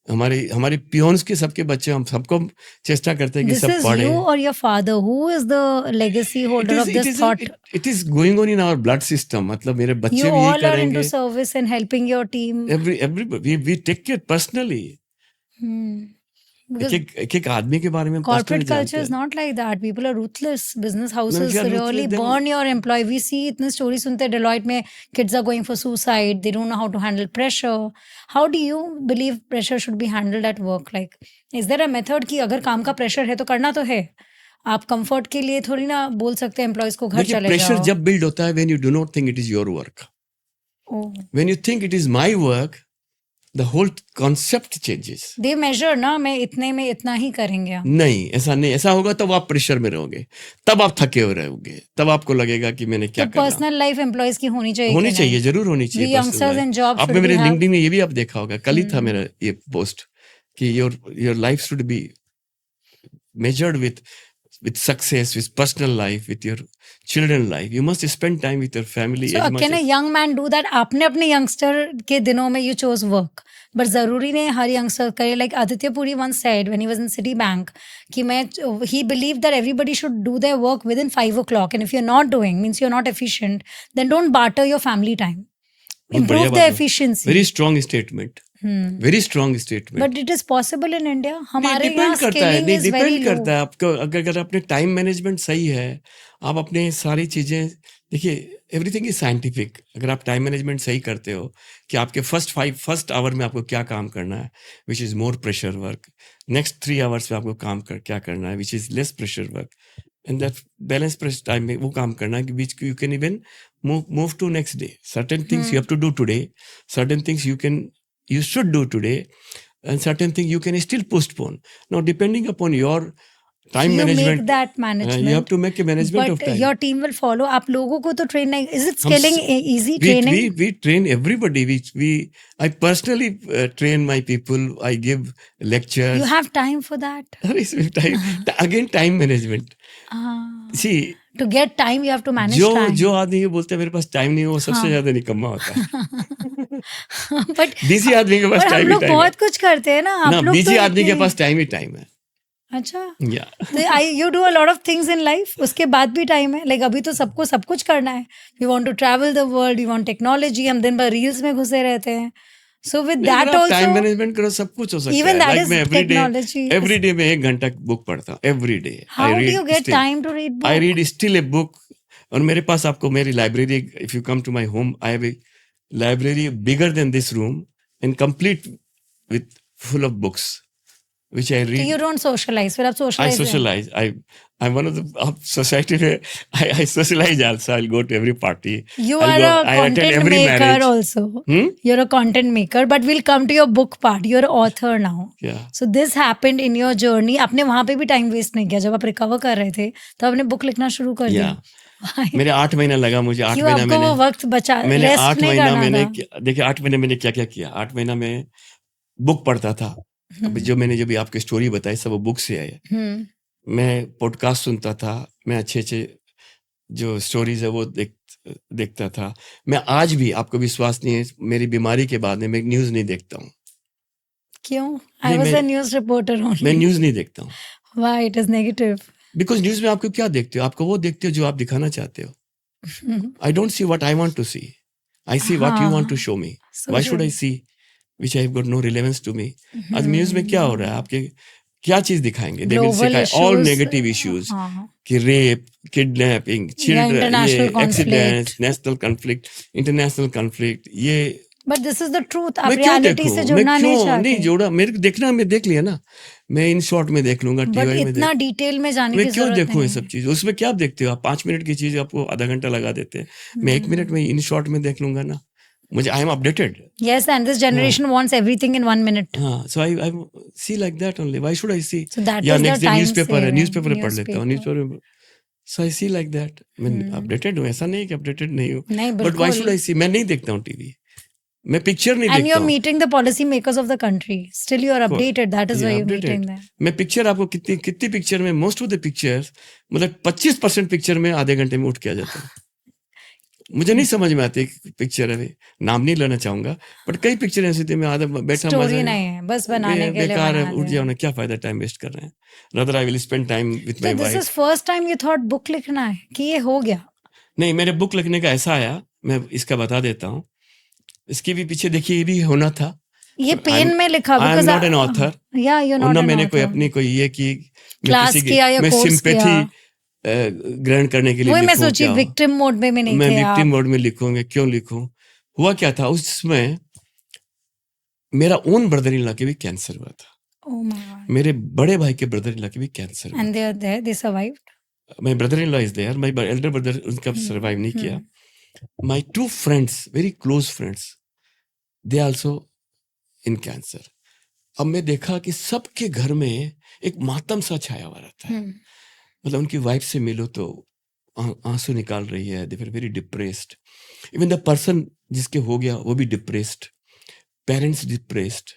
हमारे पियोन्स के सबके बच्चे, हम सबको चेष्टा करते हैं कि This सब is पढ़े. you or your father? Who is the legacy holder of this thought? It is going on in our blood system. मतलब मेरे बच्चे You भी यही all are करेंगे. into service and helping your team. Everybody we take care personally. Because एक आदमी के बारे में हम corporate personally culture जानते is हैं। not like that. People are ruthless. Business No, houses if you are ruthless, really then burn your employee. We see इतने stories सुनते हैं Deloitte में kids are going for suicide. They don't know how to handle pressure. How do you believe pressure should be handled at work? Like, is there a method कि अगर काम का pressure है तो करना तो है. आप comfort के लिए थोड़ी ना बोल सकते हैं employees को घर देखिए चले प्रेशर जाओ. जब बिल्ड होता है when you do not think it is your work, Oh. When you think it is my work, the whole concept changes. They measure ना मैं इतने में इतना ही करेंगे हम. नहीं, ऐसा नहीं, ऐसा होगा तब आप प्रेशर में रहोगे, तब आप थके हुए रहोगे, तब आपको लगेगा कि मैंने क्या तो करना। पर्सनल लाइफ एम्प्लॉयज की होनी चाहिए होनी कि चाहिए, नहीं? जरूर होनी चाहिए We personal youngsters life। in job आपने should मेरे we have- लिंक्डइन में ये भी आप देखा होगा, कल ही था मेरा ये पोस्ट कि your life should be measured with success, with personal life, with your children life. You must spend time with your family So as much can a as young man do that? आपने अपने youngster के दिनों में you chose work, but जरूरी नहीं हर youngster करे. Like Aditya Puri once said when he was in Citibank कि मैं he believed that everybody should do their work within 5 o'clock, and if you're not doing means you're not efficient, then don't barter your family time. बहुत बढ़िया Improve बात the है। efficiency. Very strong statement, very strong statement। But it is possible in India. हमारे यहाँ depend करता है, scaling नहीं is very depend low. करता है आपको। अगर अपने टाइम मैनेजमेंट सही है, आप अपने सारी चीजें देखिए, एवरीथिंग इज साइंटिफिक। अगर आप टाइम मैनेजमेंट सही करते हो कि आपके फर्स्ट आवर में आपको क्या काम करना है, which is more pressure work, next 3 hours में आपको क्या करना है, which is less pressure work, and that balance press time में वो काम करना है which you can even move to next day. Certain things you have to do today, certain things you should do today, and certain things you can still postpone. Now depending upon your time You management, make that management. you have to make a management but of time. your team will follow. आप लोगों को तो train नहीं. Is it scaling easy training? we train everybody. I personally train my people. I give lectures. You have time for that. Again time management. See, To get time, you have to manage time. जो आदमी ये बोलते हैं मेरे पास time नहीं है, वो सबसे ज्यादा निकम्मा होता है। but बिजी आदमी के पास हम टाइम ही लोग टाइम है बहुत कुछ करते हैं ना. आप ना, लोग बिजी तो आदमी के इतने- पास टाइम ही टाइम है। अच्छा. या You do a lot of things in life. उसके बाद भी टाइम है. Like अभी तो सबको सब कुछ करना है. We want to travel the world. We want technology. हम दिन भर reels में घुसे रहते हैं. So with that also, time management करो, सब कुछ हो सकता even है। that Like is मैं technology. एवरी डे में 1 घंटा बुक पढ़ता हूँ, every day. how do you get time to read I book? Read still a book. और मेरे पास आपको मेरी library, if you come to my home, I have a library bigger than this room and complete with full of books which I So read. you don't socialize. फिर आप I socialize हैं. socialize. I'm one of the society where I socialize also. I'll go to every party. You I'll are go, a I attend content every maker marriage. also. Hmm? You're a content maker, but we'll come to your book part. You're an author now. Yeah. So this happened in your journey. आपने वहाँ पे भी time waste नहीं किया. जब आप recover कर रहे थे तो आपने बुक लिखना शुरू कर दिया. Yeah. मेरे 8 महीना लगा मुझे। 8 क्यों महीना आपको वो मैंने वक्त बचा मैंने रेस्ट 8 नहीं महीना करना मैंने था? देखिए 8 महीने मैंने क्या क्या किया। 8 महीना में बुक पढ़ता था। अभी जो मैंने भी आपकी स्टोरी बताई सब वो बुक से आए। मैं पॉडकास्ट सुनता था, मैं अच्छे जो स्टोरीज है वो देखता था। मैं आज भी, आपको विश्वास नहीं है, मेरी बीमारी के बाद में मैं न्यूज नहीं देखता हूँ। क्यों? I was a news reporter only. मैं न्यूज नहीं देखता हूँ। Why it is negative? Because news में आपको क्या देखते हो? आपको वो देखते हो जो आप दिखाना चाहते हो। I don't see what I want to see, I see what you want to show me. Why should I see which I have got no relevance to me. आज न्यूज में क्या हो रहा है? आपके क्या चीज दिखाएंगे? They will say all negative issues कि रेप, किडनैपिंग, चिल्ड्रन, ये accidents, national conflict, international conflict, ये। But this is the truth. आप मैं क्यों reality देखूं? से जुड़ना मैं नहीं क्यों चाहते. नहीं जोड़ा? मेरे को देखना, मैं देख लिया ना। मैं इन शॉर्ट में देख लूंगा, But टीवी में इतना डिटेल में जाने मैं की क्यों जरूरत देखूं नहीं ये है. सब चीज? उसमें क्या आप देखते हो? आप 5 मिनट की चीज आपको आधा घंटा लगा देते हैं। मैं 1 मिनट में इन शॉर्ट में देख लूंगा ना। मुझे I am updated. Yes, and this generation wants everything in 1 minute. हाँ, so I see like that only. Why should I see? So that या is the next day time newspaper है, saving. Newspaper पढ़ लेता हूँ, Newspaper. Newspaper. So I see like that. मैं updated हूँ, ऐसा नहीं कि अपडेटेड नहीं हूँ। नहीं, But why बिल्कुल. should I see? मैं नहीं देखता हूँ टीवी, मैं पिक्चर नहीं And देखता you're हूँ। meeting the policy makers of the country. Still you are updated. That is why you're updated. meeting them. मैं पिक्चर आपको कितनी पिक्चर में, मोस्ट ऑफ द पिक्चर्स, मतलब 25% पिक्चर में आधे घंटे में उठ के आ जाता हूँ। मुझे नहीं समझ में आती पिक्चर, अभी नाम नहीं लेना चाहूंगा, बट कई पिक्चर ऐसी थी मैं आधा बैठा Story नहीं है, बस बनाने के लिए बेकार है, बना उठ दिया. जाओ ना, क्या फायदा टाइम वेस्ट कर रहे हैं। Rather I will spend time with So my this wife. is first time you thought book लिखना है कि ये हो गया. नहीं, मेरे बुक लिखने का ऐसा आया, मैं इसका बता देता हूँ। इसके भी पीछे देखिए, ये भी होना था। ये पेन में लिखा I am because not an author, yeah, you're और not ना an मैंने कोई author. अपनी कोई ये कि क्लास किया या मैं कोर्स सिंपैथी किया, ग्रहण करने के लिए वही मैं लिखूं सोची क्या, विक्टिम मोड में भी नहीं मैं थे विक्टिम आप. मोड में लिखूंगा, क्यों लिखूं? हुआ क्या था उसमें, मेरा ओन ब्रदर इन लॉ के भी कैंसर हुआ था, Oh my God. मेरे बड़े भाई के ब्रदर इन लॉ के भी कैंसर हुआ And they are there, they survived. था। My brother in law is there, my elder brother उनका सर्वाइव नहीं किया। My two friends, very close friends, they also in cancer. अब मैं देखा कि सबके घर में एक मातम सा छाया हुआ रहता है। मतलब उनकी वाइफ से मिलो तो आंसू निकाल रही है, they very depressed. Even the person जिसके हो गया वो भी डिप्रेस्ड, पेरेंट्स डिप्रेस्ड।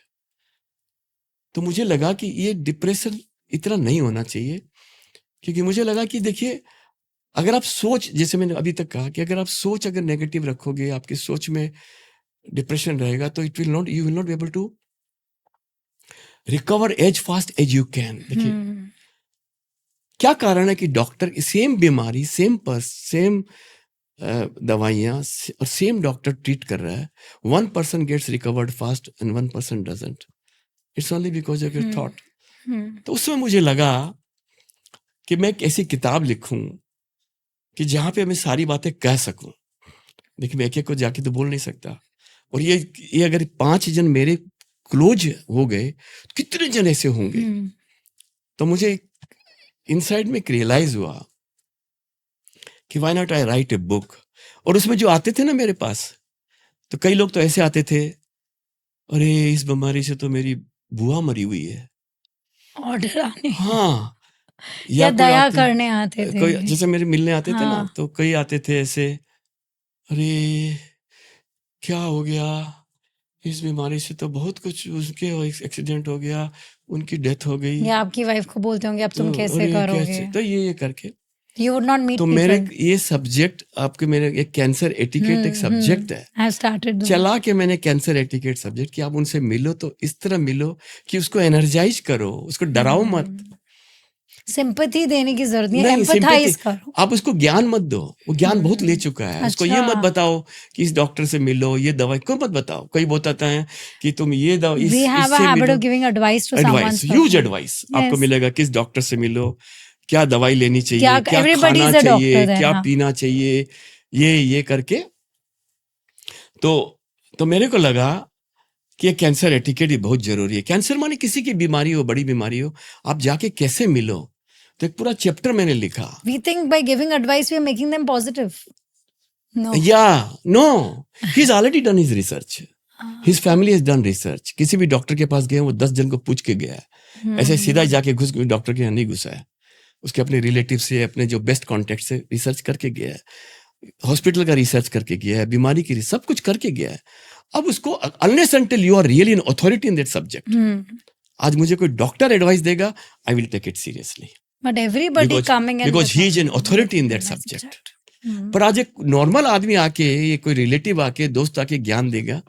तो मुझे लगा कि ये डिप्रेशन इतना नहीं होना चाहिए, क्योंकि मुझे लगा कि देखिए, अगर आप सोच, जैसे मैंने अभी तक कहा कि अगर आप सोच अगर नेगेटिव रखोगे, आपकी सोच में डिप्रेशन रहेगा, तो you will not be able to recover as fast as you can. देखिए क्या कारण है कि डॉक्टर सेम बीमारी, सेम दवाइयां और सेम डॉक्टर ट्रीट कर रहा है, one person gets recovered fast and one person doesn't. It's only because of your thought. तो उसमें मुझे लगा कि मैं एक ऐसी किताब लिखूं कि जहां पे मैं सारी बातें कह सकूं। देखिए मैं एक-एक को जाके तो बोल नहीं सकता, और ये अगर 5 जन मेरे क्लोज हो गए, कितने जन ऐसे होंगे? तो मुझे इनसाइड में रियलाइज हुआ कि why not I right A book. और उसमें जो आते थे ना मेरे पास, तो कई लोग तो ऐसे आते थे, अरे इस बीमारी से तो मेरी बुआ मरी हुई है, ऑर्डर आने, हाँ, या कोई दया आते, करने आते थे, कोई जैसे मेरे मिलने आते थे ना, हाँ. तो कई आते थे ऐसे, अरे क्या हो गया, इस बीमारी से तो बहुत कुछ, उसके एक्सीडेंट हो गया, उनकी डेथ हो गई, या आपकी वाइफ को बोलते होंगे अब तुम तो कैसे अरे करोगे, कैसे, तो ये करके। you would not meet तो people. मेरे ये सब्जेक्ट, आपके मेरे एक कैंसर एटिकेट एक सब्जेक्ट है, I started doing. चला के मैंने कैंसर एटिकेट सब्जेक्ट कि आप उनसे मिलो तो इस तरह मिलो कि उसको एनर्जाइज करो, उसको डराओ मत, सिंपैथी देने की जरूरत नहीं, नहीं एम्पैथाइज sympathy, करो. आप उसको ज्ञान मत दो, वो ज्ञान बहुत ले चुका है। उसको ये मत अच्छा. बताओ कि इस डॉक्टर से मिलो, ये दवाई को मत बताओ। कई बताता है कि तुम ये दवा We have a इससे habit मिलो, of giving advice to someone. Advice, huge advice आपको Yes. मिलेगा, किस डॉक्टर से मिलो, क्या दवाई लेनी चाहिए, क्या everybody खाना is a चाहिए, doctor then, क्या हाँ. पीना चाहिए, ये करके। तो मेरे को लगा कि कैंसर एटिकेट ही बहुत जरूरी है। कैंसर माने किसी की बीमारी हो, बड़ी बीमारी हो, आप जाके कैसे मिलो, तो एक पूरा चैप्टर मैंने लिखा। We think by giving advice we are making them positive. No. No, he's already done his research. His family has done research. किसी भी डॉक्टर के पास गए, वो 10 जन को पूछ के गया है, ऐसे सीधा जाके घुस डॉक्टर के यहाँ नहीं घुसा है, उसके अपने रिलेटिव से, अपने जो बेस्ट कॉन्टेक्ट से रिसर्च करके गया है, हॉस्पिटल का रिसर्च करके गया है, बीमारी की सब कुछ करके गया है। अब उसको unless until you are really an authority in that subject, आज मुझे कोई डॉक्टर एडवाइस देगा, I will take it seriously, But everybody coming and because he is an authority in that subject. पर आज एक नॉर्मल आदमी आके, ये कोई रिलेटिव आके, दोस्त आके ज्ञान देगा,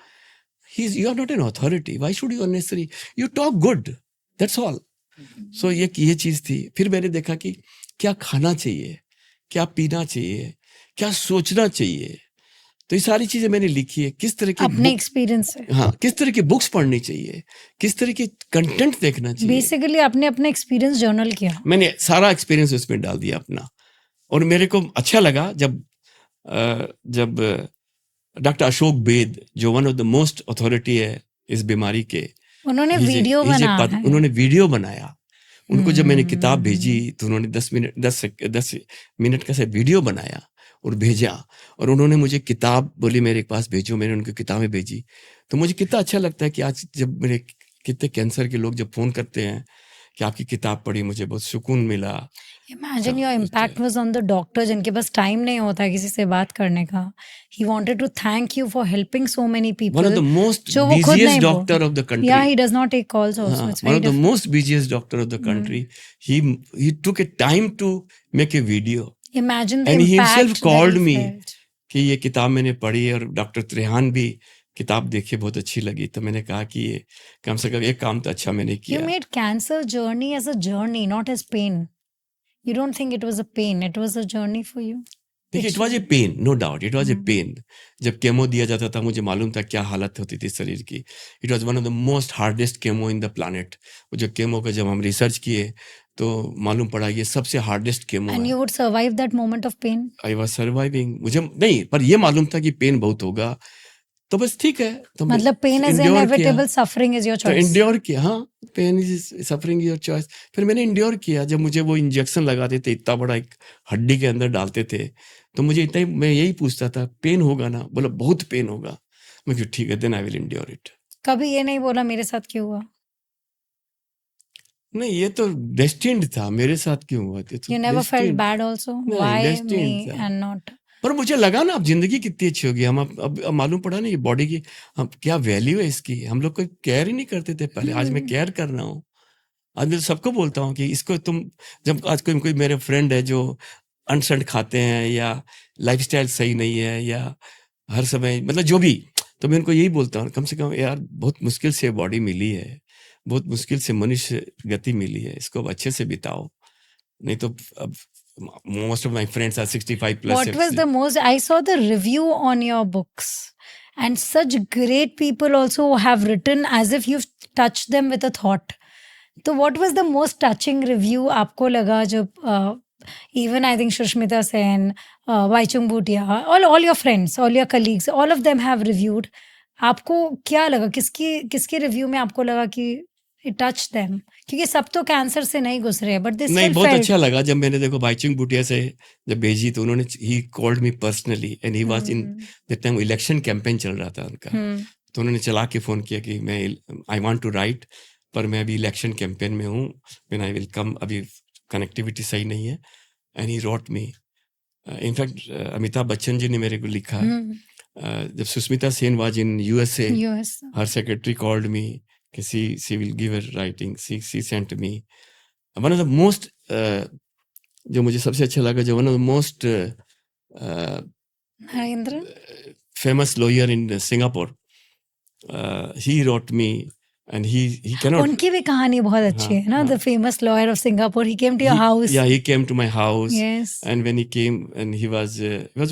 you are not an authority, why should you unnecessary, you talk good, that's all. So ये चीज थी। फिर मैंने देखा कि क्या खाना चाहिए, क्या पीना चाहिए, क्या सोचना चाहिए, तो ये सारी चीजें मैंने लिखी है। किस तरह की अपने एक्सपीरियंस से, हाँ, किस तरह की बुक्स पढ़नी चाहिए, किस तरह की कंटेंट देखना चाहिए। बेसिकली आपने अपना एक्सपीरियंस जर्नल किया। मैंने सारा एक्सपीरियंस उसमें डाल दिया अपना, और मेरे को अच्छा लगा जब डॉक्टर अशोक बेद, जो one of the most authority है इस बीमारी के, उन्होंने वीडियो बनाया, उन्होंने वीडियो बनाया। उनको जब मैंने किताब भेजी तो उन्होंने 10 मिनट का से वीडियो बनाया और भेजा, और उन्होंने मुझे किताब बोली मेरे पास भेजो, मैंने उनको किताबें भेजी। तो मुझे कितना अच्छा लगता है कि आज जब मेरे कितने कैंसर के लोग जब फोन करते हैं कि आपकी किताब पढ़ी, मुझे बहुत सुकून मिला। Imagine your impact was on the doctor जिनके पास टाइम नहीं होता किसी से बात करने का. He wanted to thank you for helping so many people. One of the most जो वो खुद busiest नहीं doctor of the country. Yeah, he does not take calls also. It's one very of the different. most busiest doctor of the country. He took a time to make a video. Imagine the And he impact himself called that he me felt. कि ये किताब मैंने पढ़ी और doctor Trehan भी किताब देखे, बहुत अच्छी लगी। तो मैंने कहा कि ये कम से कम एक काम तो अच्छा मैंने किया। You made cancer journey as a journey, not as pain. You don't think it was a pain, it was a journey for you? देखिए, it was a pain, no doubt, it was a pain. जब chemo दिया जाता था, मुझे मालूम था क्या हालत होती थी शरीर की. It was one of the most hardest chemo in the planet. वो जो केमो का जब हम रिसर्च किए तो मालूम पड़ा ये सबसे हार्डेस्ट केमो And है. you would survive that moment of pain? I was surviving. मुझे नहीं, पर ये मालूम था कि पेन बहुत होगा, तो बस ठीक है. तो मतलब पेन इज endure किया. इनएविटेबल, सफरिंग इज योर तो चॉइस. इंड्योर किया. हाँ, pain is suffering your choice. फिर मैंने इंड्योर किया. जब मुझे वो इंजेक्शन लगाते थे, इतना बड़ा एक हड्डी के अंदर डालते थे, तो मुझे इतना ही, मैं यही पूछता था, पेन होगा ना? बोला बहुत पेन होगा. मैं क्यों, ठीक है, then I will endure it. कभी ये नहीं बोला मेरे साथ क्यों हुआ? नहीं, ये तो डेस्टिन्ड था. मेरे साथ क्यों हुआ? ये तो You never felt destined. bad also? नहीं, Why destined me था. and not? पर मुझे लगा ना, अब जिंदगी कितनी अच्छी होगी. हम अब मालूम पड़ा ना, ये बॉडी की हम क्या वैल्यू है इसकी. हम लोग कोई केयर ही नहीं करते थे पहले. आज मैं केयर कर रहा हूँ. आज मैं सबको बोलता हूँ कि इसको तुम, जब आज कोई मेरे फ्रेंड है जो अनसंड खाते हैं या लाइफस्टाइल सही नहीं है या हर समय मतलब जो भी, तो मैं उनको यही बोलता हूँ, कम से कम यार बहुत मुश्किल से बॉडी मिली है, बहुत मुश्किल से मनुष्य गति मिली है, इसको अब अच्छे से बिताओ. नहीं तो अब most of my friends are 65 plus. What was the most? I saw the review on your books, and such great people also have written as if you've touched them with a thought. So, what was the most touching review आपको लगा जब even I think Shushmita Sen, Waichung Bhutia, all your friends, all your colleagues, all of them have reviewed. आपको क्या लगा, किसकी review में आपको लगा कि it touched them? क्योंकि सब तो कैंसर से नहीं गुजरे हैं, but they नहीं, still बहुत felt. अच्छा लगा जब मैंने देखो बाइचुंग भूटिया से जब भेजी, तो उन्होंने he called me personally and he was in that time election campaign चल रहा था उनका. तो उन्होंने चला के फोन किया कि मैं आई वांट टू राइट, पर मैं अभी इलेक्शन कैंपेन में हूँ, व्हेन आई विल कम, अभी कनेक्टिविटी सही नहीं है. And he wrote me. In fact Amitabh Bachchan ji ने मेरे को लिखा, जब Sushmita Sen was in USA, her secretary called me कि she will give her writing. She sent me one of the most जो मुझे सबसे अच्छा लगा, जो one of the most Narendra famous lawyer in Singapore, he wrote me and he cannot. उनकी भी कहानी बहुत अच्छी है ना. The famous lawyer of Singapore, he came to your house. Yeah, he came to my house. Yes. And when he came, and he was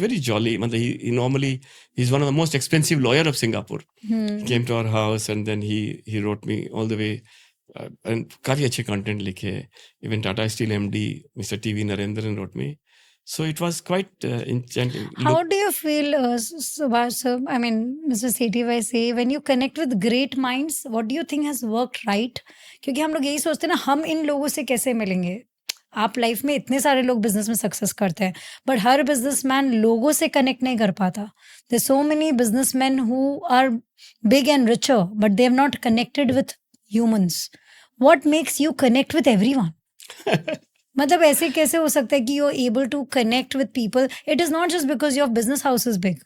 very jolly. मतलब he normally, he's one of the most expensive lawyer of Singapore. He came to our house and then he wrote me all the way. And काफी अच्छे content लिखे. Even Tata Steel MD, Mr. TV Narendran wrote me. So it was quite enchanting. How do you feel, Subhash sir? I mean, Mr. Sethi bhai say, when you connect with great minds, what do you think has worked right? क्योंकि हम लोग यही सोचते हैं ना, हम इन लोगों से कैसे मिलेंगे. आप लाइफ में इतने सारे लोग बिजनेस में सक्सेस करते हैं, बट हर बिजनेसमैन लोगों से कनेक्ट नहीं कर पाता. There so many businessman who are big and richer, but they have not connected with humans. What makes you connect with everyone? मतलब ऐसे कैसे हो सकता है कि you are able to connect with people? It is not just because your business house is big.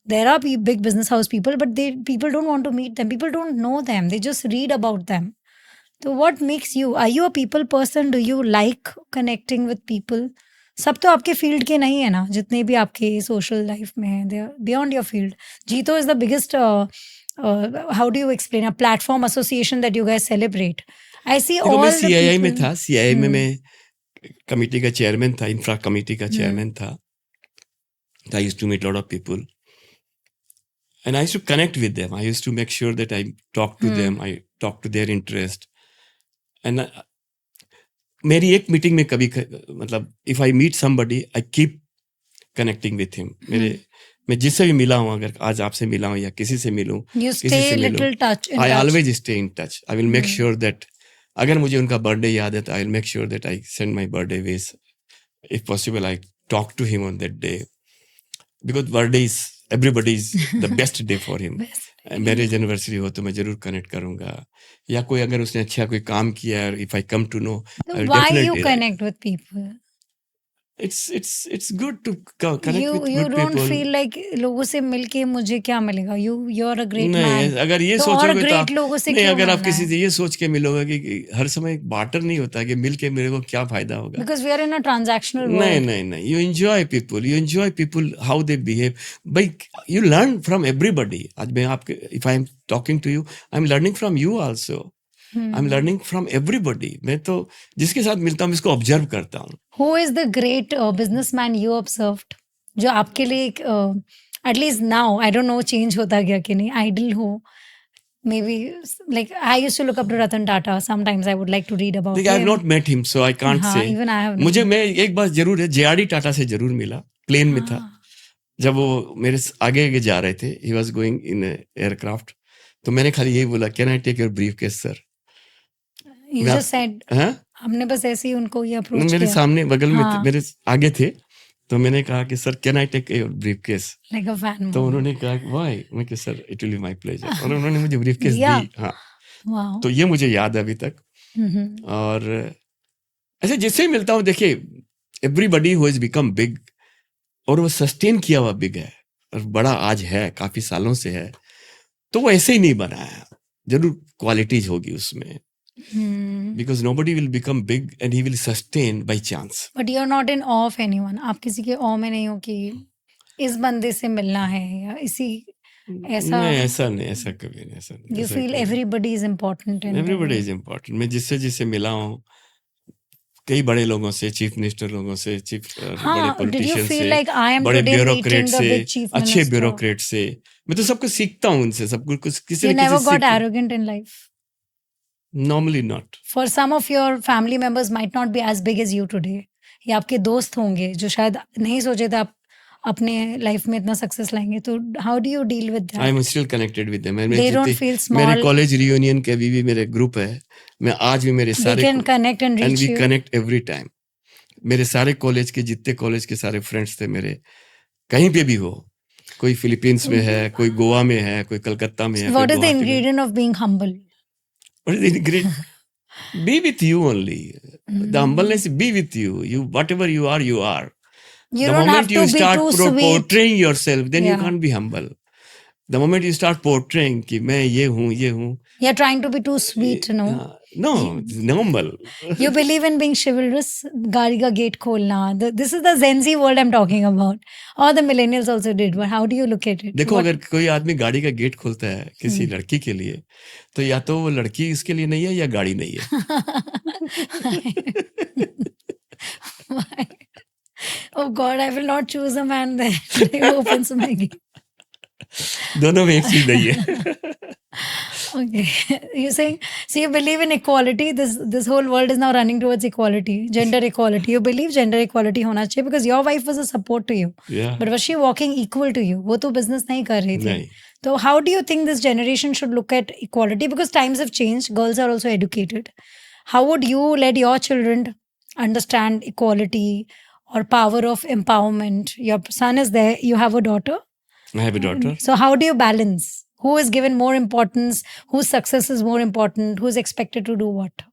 There are big business house people, but they people don't want to meet them, people don't know them, they just read about them. तो what makes you, are you a people person? Do you like connecting with people? सब तो आपके field के नहीं है ना, जितने भी आपके सोशल लाइफ में हैं, they are beyond your field. JITO is the biggest, how do you explain, a platform association that you guys celebrate. I see all the CII में था. सीआईआई में मैं कमिटी का चेयरमैन था, इंफ्रा कमिटी का chairman था. I used to meet a lot of people and I used to connect with them. I used to make sure that I talk to them, I talk to their interest. And मेरी एक meeting में कभी मतलब if I meet somebody, I keep connecting with him. मैं जिससे भी मिला हूँ, अगर आज आपसे मिला हूँ या किसी से मिलूँ, किसी से मिलूँ, I always stay in touch. I will make sure that अगर मुझे उनका बर्थडे याद है तो I will make sure that I send my birthday wish. If possible I talk to him on that day, because birthday is everybody's the best day for him. Marriage anniversary हो तो मैं जरूर connect करूंगा, या कोई अगर उसने अच्छा कोई काम किया है, if I come to know, why you connect with people. It's good to connect with good people. You don't feel like लोगों से मिलके मुझे क्या मिलेगा? You're a great man. नहीं, अगर ये तो सोचोगे और तो great लोगों से नहीं, क्यों अगर आप मिलना किसी है? से ये सोच के मिलोगे कि हर समय बार्टर नहीं होता कि मिल के मेरे को क्या फायदा होगा. Because we are in a transactional world. नहीं, you enjoy people how they behave. But you learn from everybody. आज मैं आपके, if I am talking to you, I'm learning from you also. I'm learning from everybody. मैं तो जिसके साथ मिलता हूँ इसको ऑब्जर्व करता हूँ. Who is the great businessman you observed? जो आपके लिए एक at least now I don't know change होता गया कि नहीं, आइडल हो? Maybe like I used to look up to Ratan Tata. Sometimes I would like to read about देखिए, I have him. Not met him so I can't हाँ, say. even I have मुझे not. मैं एक बात जरूर है, JRD Tata से जरूर मिला, प्लेन में था हाँ, जब वो मेरे आगे आगे जा रहे थे, he was going in aircraft, तो मैंने खाली यही बोला, can I take your briefcase sir? you मैं just said, हाँ, हमने बस ऐसे ही उनको ये अप्रोच मेरे किया, सामने बगल में थे, हाँ, मेरे आगे थे, तो मैंने कहा कि sir can I take your briefcase? like a fan तो move. उन्होंने कहा व्हाई? मैं कि sir it will be my pleasure, और उन्होंने मुझे ब्रीफ केस दिया? दी। हाँ, Wow. तो ये मुझे याद है अभी तक। हम्म, और ऐसे जिससे ही मिलता हूँ, देखिए everybody who has become big और वो सस्टेन किया हुआ बिग है और बड़ा आज है, काफी सालों से है, तो वो ऐसे ही नहीं बना है, जरूर क्वालिटीज होगी उसमें, because nobody will become big and he will sustain by chance. But you are not in awe of anyone. आप किसी के ऑ में नहीं हो कि इस बंदे से मिलना है या इसी ऐसा। नहीं, ऐसा नहीं, ऐसा कभी नहीं, ऐसा नहीं। You feel everybody is important in everybody is important. मैं जिससे जिससे मिला हूँ, कई बड़े लोगों से, चीफ मिनिस्टर लोगों से, बड़े हाँ, did you पॉलिटिशियन feel से, like I am बड़े today ब्यूरोक्रेट meeting the से, big chief अच्छे minister? ब्यूरोक्रेट से, मैं तो सब कुछ सीखता हूँ उनसे, सब कुछ किसी You न never किसी got सीख। arrogant in life? Normally not. For some of your family members might not be as big as you today. या आपके दोस्त होंगे जो शायद नहीं सोचे थे आप अपने लाइफ में इतना सक्सेस लाएंगे, तो how do you deal with I that? Am still connected with them. They don't feel मेरे small. कॉलेज रियूनियन के अभी भी मेरे ग्रुप है, मैं आज भी मेरे They सारे can connect and and reach we you. Connect every time. मेरे सारे कॉलेज के, जितने कॉलेज के सारे फ्रेंड्स थे मेरे, कहीं पे भी हो, कोई फिलीपींस में है, कोई गोवा में है, कोई कलकत्ता में है, What कोई is the गुवाहाटी में। ingredient of being humble? What is the ingredient? Be with you only. The humbleness be with you. You whatever you are, you are. You The don't have moment to you be start too sweet. portraying yourself, then you Yeah. can't be humble. The moment you start portraying कि मैं ये हूँ, You're trying to be too sweet, no? no, it's normal. You believe in being chivalrous, गाड़ी का gate खोलना. This is the Gen Z world I'm talking about. Or the millennials also did. But how do you look at it? देखो, What- अगर कोई आदमी गाड़ी का gate खोलता है किसी लड़की के लिए, तो या तो वो लड़की इसके लिए नहीं है या गाड़ी नहीं है। Oh God, I will not choose a man that opens my gate. दोनों में एक चीज नहीं है। Okay, you're saying, so you believe in equality. This whole world is now running towards equality, gender equality. You believe gender equality होना चाहिए because your wife was a support to you. Yeah. But was she walking equal to you? वो तो business नहीं कर रही थी. नहीं। So how do you think this generation should look at equality? Because times have changed. Girls are also educated. How would you let your children understand equality or power of empowerment? Your son is there. You have a daughter. I have a daughter. So how do you balance? Who is given more importance? Whose success is more important? Who's expected to do what?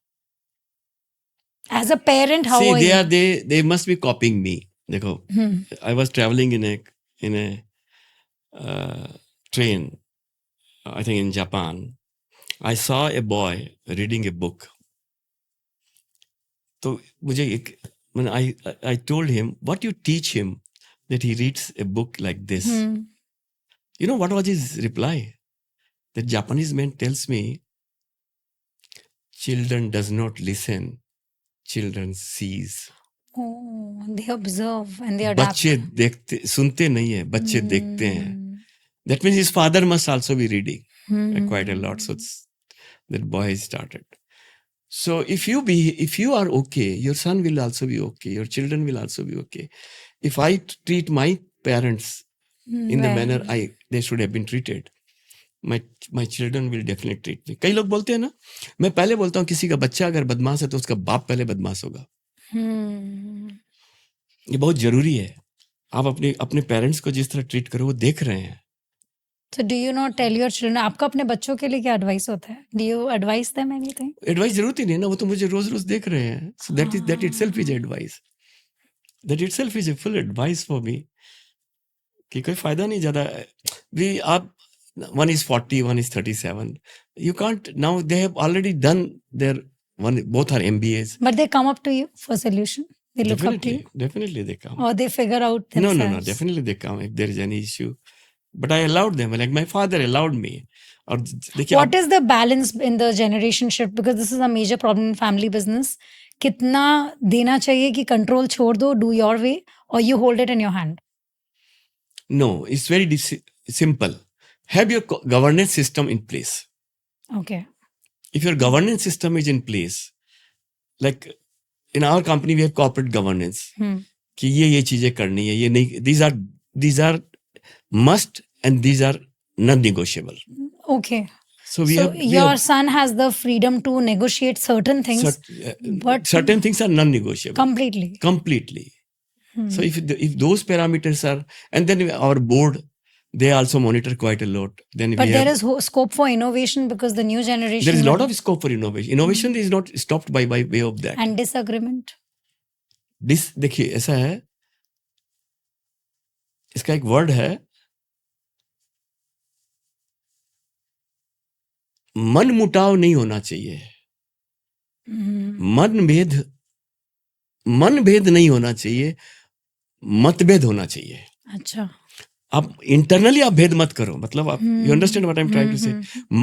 As a parent, how See, are you? they must be copying me. देखो, I was traveling in a train, I think in Japan. I saw a boy reading a book. तो मुझे when I told him, what you teach him that he reads a book like this? You know what was his reply? The Japanese man tells me, children does not listen, children sees. Oh, they observe and they adapt. बच्चे देखते, सुनते नहीं है, बच्चे देखते हैं. That means his father must also be reading quite a lot. So that boy started. So if you are okay, your son will also be okay. Your children will also be okay. If I treat my parents in the manner they should have been treated, my children will definitely treat me. कई लोग बोलते हैं ना, मैं पहले बोलता हूँ किसी का बच्चा अगर बदमाश है तो उसका बाप पहले बदमाश होगा. ये बहुत जरूरी है. आप अपने पेरेंट्स को जिस तरह ट्रीट करो, वो देख रहे हैं. So do you not tell your children? आपका अपने बच्चों के लिए क्या एडवाइस होता है? Do you advise them anything? Advice जरूरत ही नहीं ना, वो तो मुझे रोज रोज देख रहे हैं. So that itself is advice. That itself is a full advice for me. कि कोई फायदा नहीं ज्यादा. आप one is 40, one is 37. You can't now. They have already done their one. Both are MBAs. But they come up to you for solution. They look up to you. Definitely they come. Or they figure out themselves. No. Definitely they come if there is any issue. But I allowed them. Like my father allowed me. और देखिए, what is the balance in the generation shift? Because this is a major problem in family business. कितना देना चाहिए कि control छोड़ दो, do your way, or you hold it in your hand? No, it's very simple. Have your governance system in place. Okay. If your governance system is in place, like in our company we have corporate governance, कि ये चीजें करनी है, ये नहीं, these are must and these are non-negotiable. Okay. So your son has the freedom to negotiate certain things, but certain things are non-negotiable. Completely. So if those parameters are, and then our board, they also monitor quite a lot. But there is scope for innovation because the new generation. There is a lot of scope for innovation. Innovation is not stopped by way of that. And disagreement. देखिए ऐसा है, इसका एक word है, मन मुटाव नहीं होना चाहिए, मन भेद नहीं होना चाहिए, मतभेद होना चाहिए. अच्छा, आप इंटरनली आप भेद मत करो, मतलब आप you understand what I am trying to say.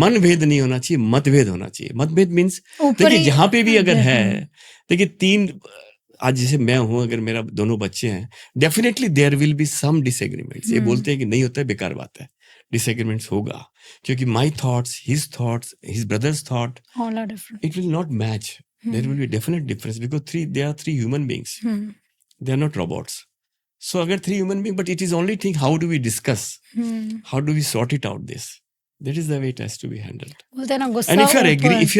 मन भेद नहीं होना चाहिए, मतभेद होना चाहिए. मतभेद मींस देखिए जहां पे भी अगर है, देखिए तीन, आज जैसे मैं हूं, अगर मेरा दोनों बच्चे हैं, definitely there will be some disagreements. ये बोलते हैं कि नहीं होता है, बेकार बात है. डिसएग्रीमेंट्स होगा, क्योंकि my thoughts, his brothers thought, all are different. It will not match. There will be definite difference because they are three human beings. They are not robots. So agar three human beings, but it is only thing, how do we discuss? How do we sort it out this? That is the way it has to be handled. Well, then and if you are agree, if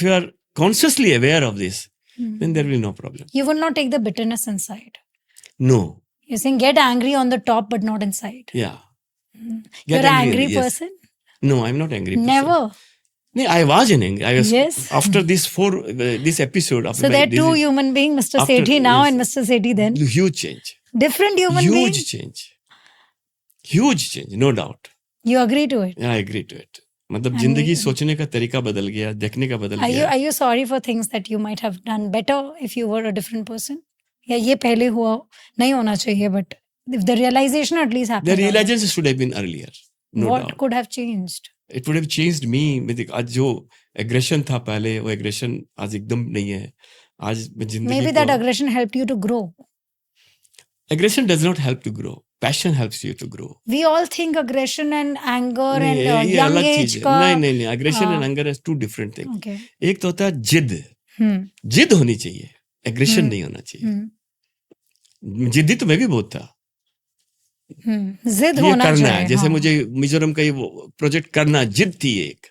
you are consciously aware of this, then there will be no problem. You will not take the bitterness inside. No. You're saying get angry on the top, but not inside. Yeah. You're an angry person? No, I'm not angry person. Never. No, I was in anger. I was, yes. After this episode. So there are two human beings, Mr. Sethi now and Mr. Sethi then. Huge change. Different human beings. Huge change. Huge change, no doubt. You agree to it? Yeah, I agree to it. मतलब जिंदगी सोचने का तरीका बदल गया, देखने का बदल गया. Are you sorry for things that you might have done better if you were a different person? या ये पहले हुआ नहीं होना चाहिए, but if the realization at least happened. The realization should have been earlier. No What doubt. could have changed? It would have changed me. आज जो aggression था पहले, वो aggression आज एकदम नहीं है. आज मैं जिंदगी Maybe that aggression helped you to grow. Aggression does not help to grow. Passion helps you to grow. We all think aggression and anger and young age का. नहीं. Aggression and anger is two different things. Okay. एक तो होता है जिद. जिद होनी चाहिए. Aggression नहीं होना चाहिए. जिद्दी तो मैं भी बहुत था. जिद होना चाहिए. करना है, जैसे मुझे मिजोरम का ये प्रोजेक्ट करना, जिद थी एक,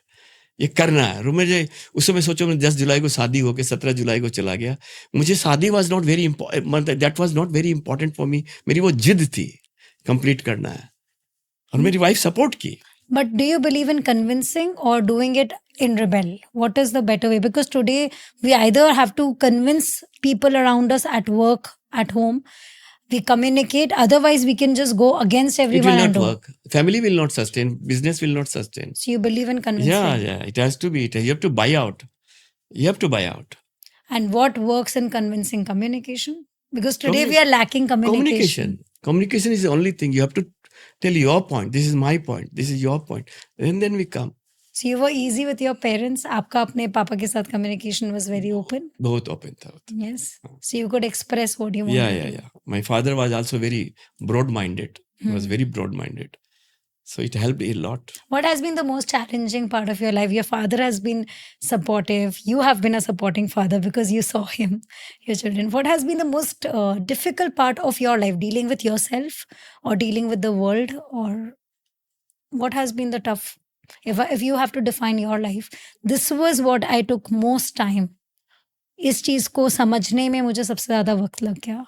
ये करना है. मुझे उस समय सोचो, मैं 10 जुलाई को शादी होके 17 जुलाई को चला गया. मुझे शादी was not very important, that was not very important for me. मेरी वो जिद थी, कंप्लीट करना है, और मेरी वाइफ सपोर्ट की. But do you believe in convincing or doing it in rebel? What is the better way? Because today we either have to convince people around us at work, at home, we communicate, otherwise we can just go against everyone. It will not work. Family will not sustain, business will not sustain. So you believe in convincing? Yeah, it has to be. You have to buy out. And what works in convincing? Communication? Because today we are lacking communication. Communication is the only thing. You have to tell your point. This is my point. This is your point. And then we come. So you were easy with your parents. आपका अपने पापा के साथ communication was very open. बहुत open था. Yes. So you could express what you wanted. Yeah. My father was also very broad-minded. He was very broad-minded. So it helped a lot. What has been the most challenging part of your life? Your father has been supportive. You have been a supporting father because you saw him, your children. What has been the most difficult part of your life? Dealing with yourself or dealing with the world? Or what has been the tough? If you have to define your life, this was what I took most time. इस चीज को समझने में मुझे सबसे ज्यादा वक्त लग गया.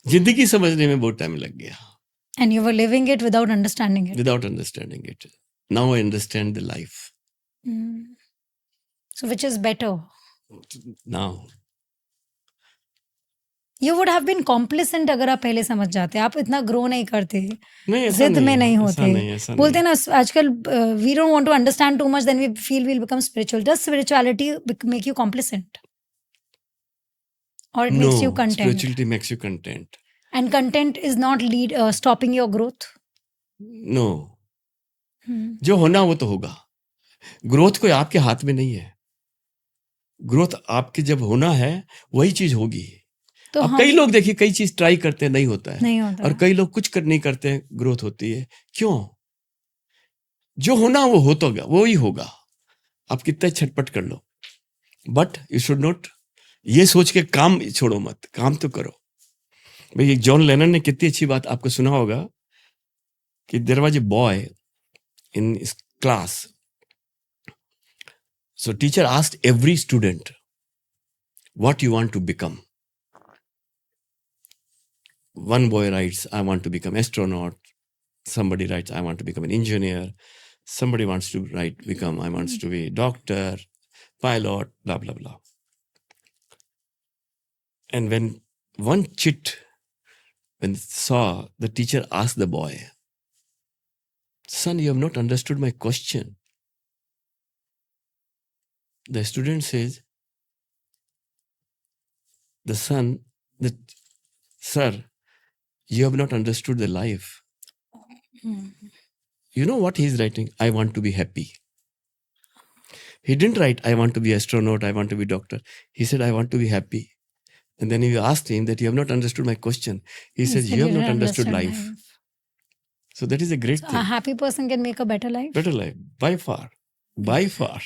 जिंदगी समझने में बहुत टाइम लग गया. And you were living it without understanding it. Without understanding it. Now I understand the life. So which is better? Now. You would have been complacent अगर आप पहले समझ जाते. आप इतना ग्रो नहीं करते. नहीं, जिद में नहीं होते. बोलते हैं ना आजकल we don't want to understand too much, then we feel we'll become spiritual. Does spirituality make you complacent? Or it makes you content? Spirituality makes you content. And content is not stopping your growth? No. जो होना वो तो होगा. Growth कोई आपके हाथ में नहीं है. ग्रोथ आपके जब होना है वही चीज होगी. तो अब कई लोग देखिए कई चीज ट्राई करते हैं, नहीं होता है, नहीं होता और है। कई लोग कुछ नहीं करते हैं, ग्रोथ होती है। क्यों? जो होना वो हो तो गया, वो ही होगा, आप कितना छटपट कर लो, बट यू शुड नॉट ये सोच के काम छोड़ो मत, काम तो करो। भाई जॉन लेनन ने कितनी अच्छी बात आपको सुना होगा कि there was a boy in class, so teacher asked every student what you want to become. One boy writes, I want to become astronaut. Somebody writes, I want to become an engineer. Somebody wants to I wants to be doctor, pilot, blah, blah, blah. And when one chit, when saw the teacher asked the boy, son, you have not understood my question. The student says, sir, you have not understood the life. You know what he's writing? I want to be happy. He didn't write, I want to be astronaut, I want to be doctor. He said, I want to be happy. And then you asked him that you have not understood my question. He says, you have not understood life. So that is a great thing. A happy person can make a better life. Better life, by far. By far.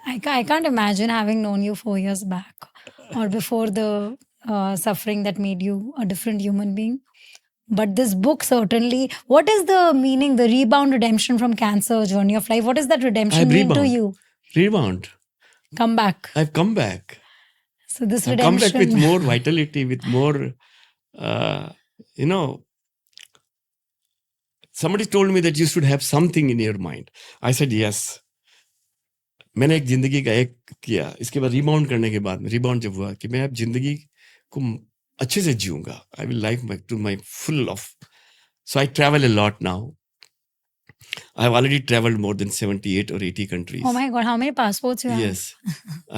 I can't imagine having known you 4 years back or before the suffering that made you a different human being. But this book certainly, what is the meaning, the rebound, redemption from cancer, journey of life? What does that redemption mean to you? Rebound. Come back. I've come back. So this I've redemption. come back with more vitality, with more, somebody told me that you should have something in your mind. I said, yes. मैंने एक जिंदगी का एक किया, इसके बाद rebound करने के बाद रिबाउंड जब हुआ कि मैं अब जिंदगी को अच्छे से जीऊंगा, I will life to my full of, so I travel a lot now. I have already traveled more than 78 or 80 countries. Oh my God, how many passports you have? Yes,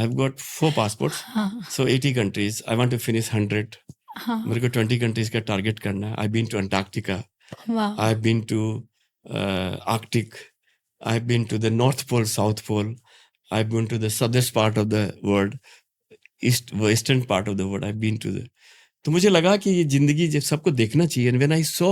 I've got 4 passports. So 80 countries. I want to finish 100. मेरे को 20 countries का target करना है. I've been to Antarctica. Wow. I've been to Arctic. I've been to the North Pole, South Pole. I've been to the southern part of the world, western part of the world. I've been to the. तो मुझे लगा कि ये जिंदगी जब सबको देखना चाहिए. And when I saw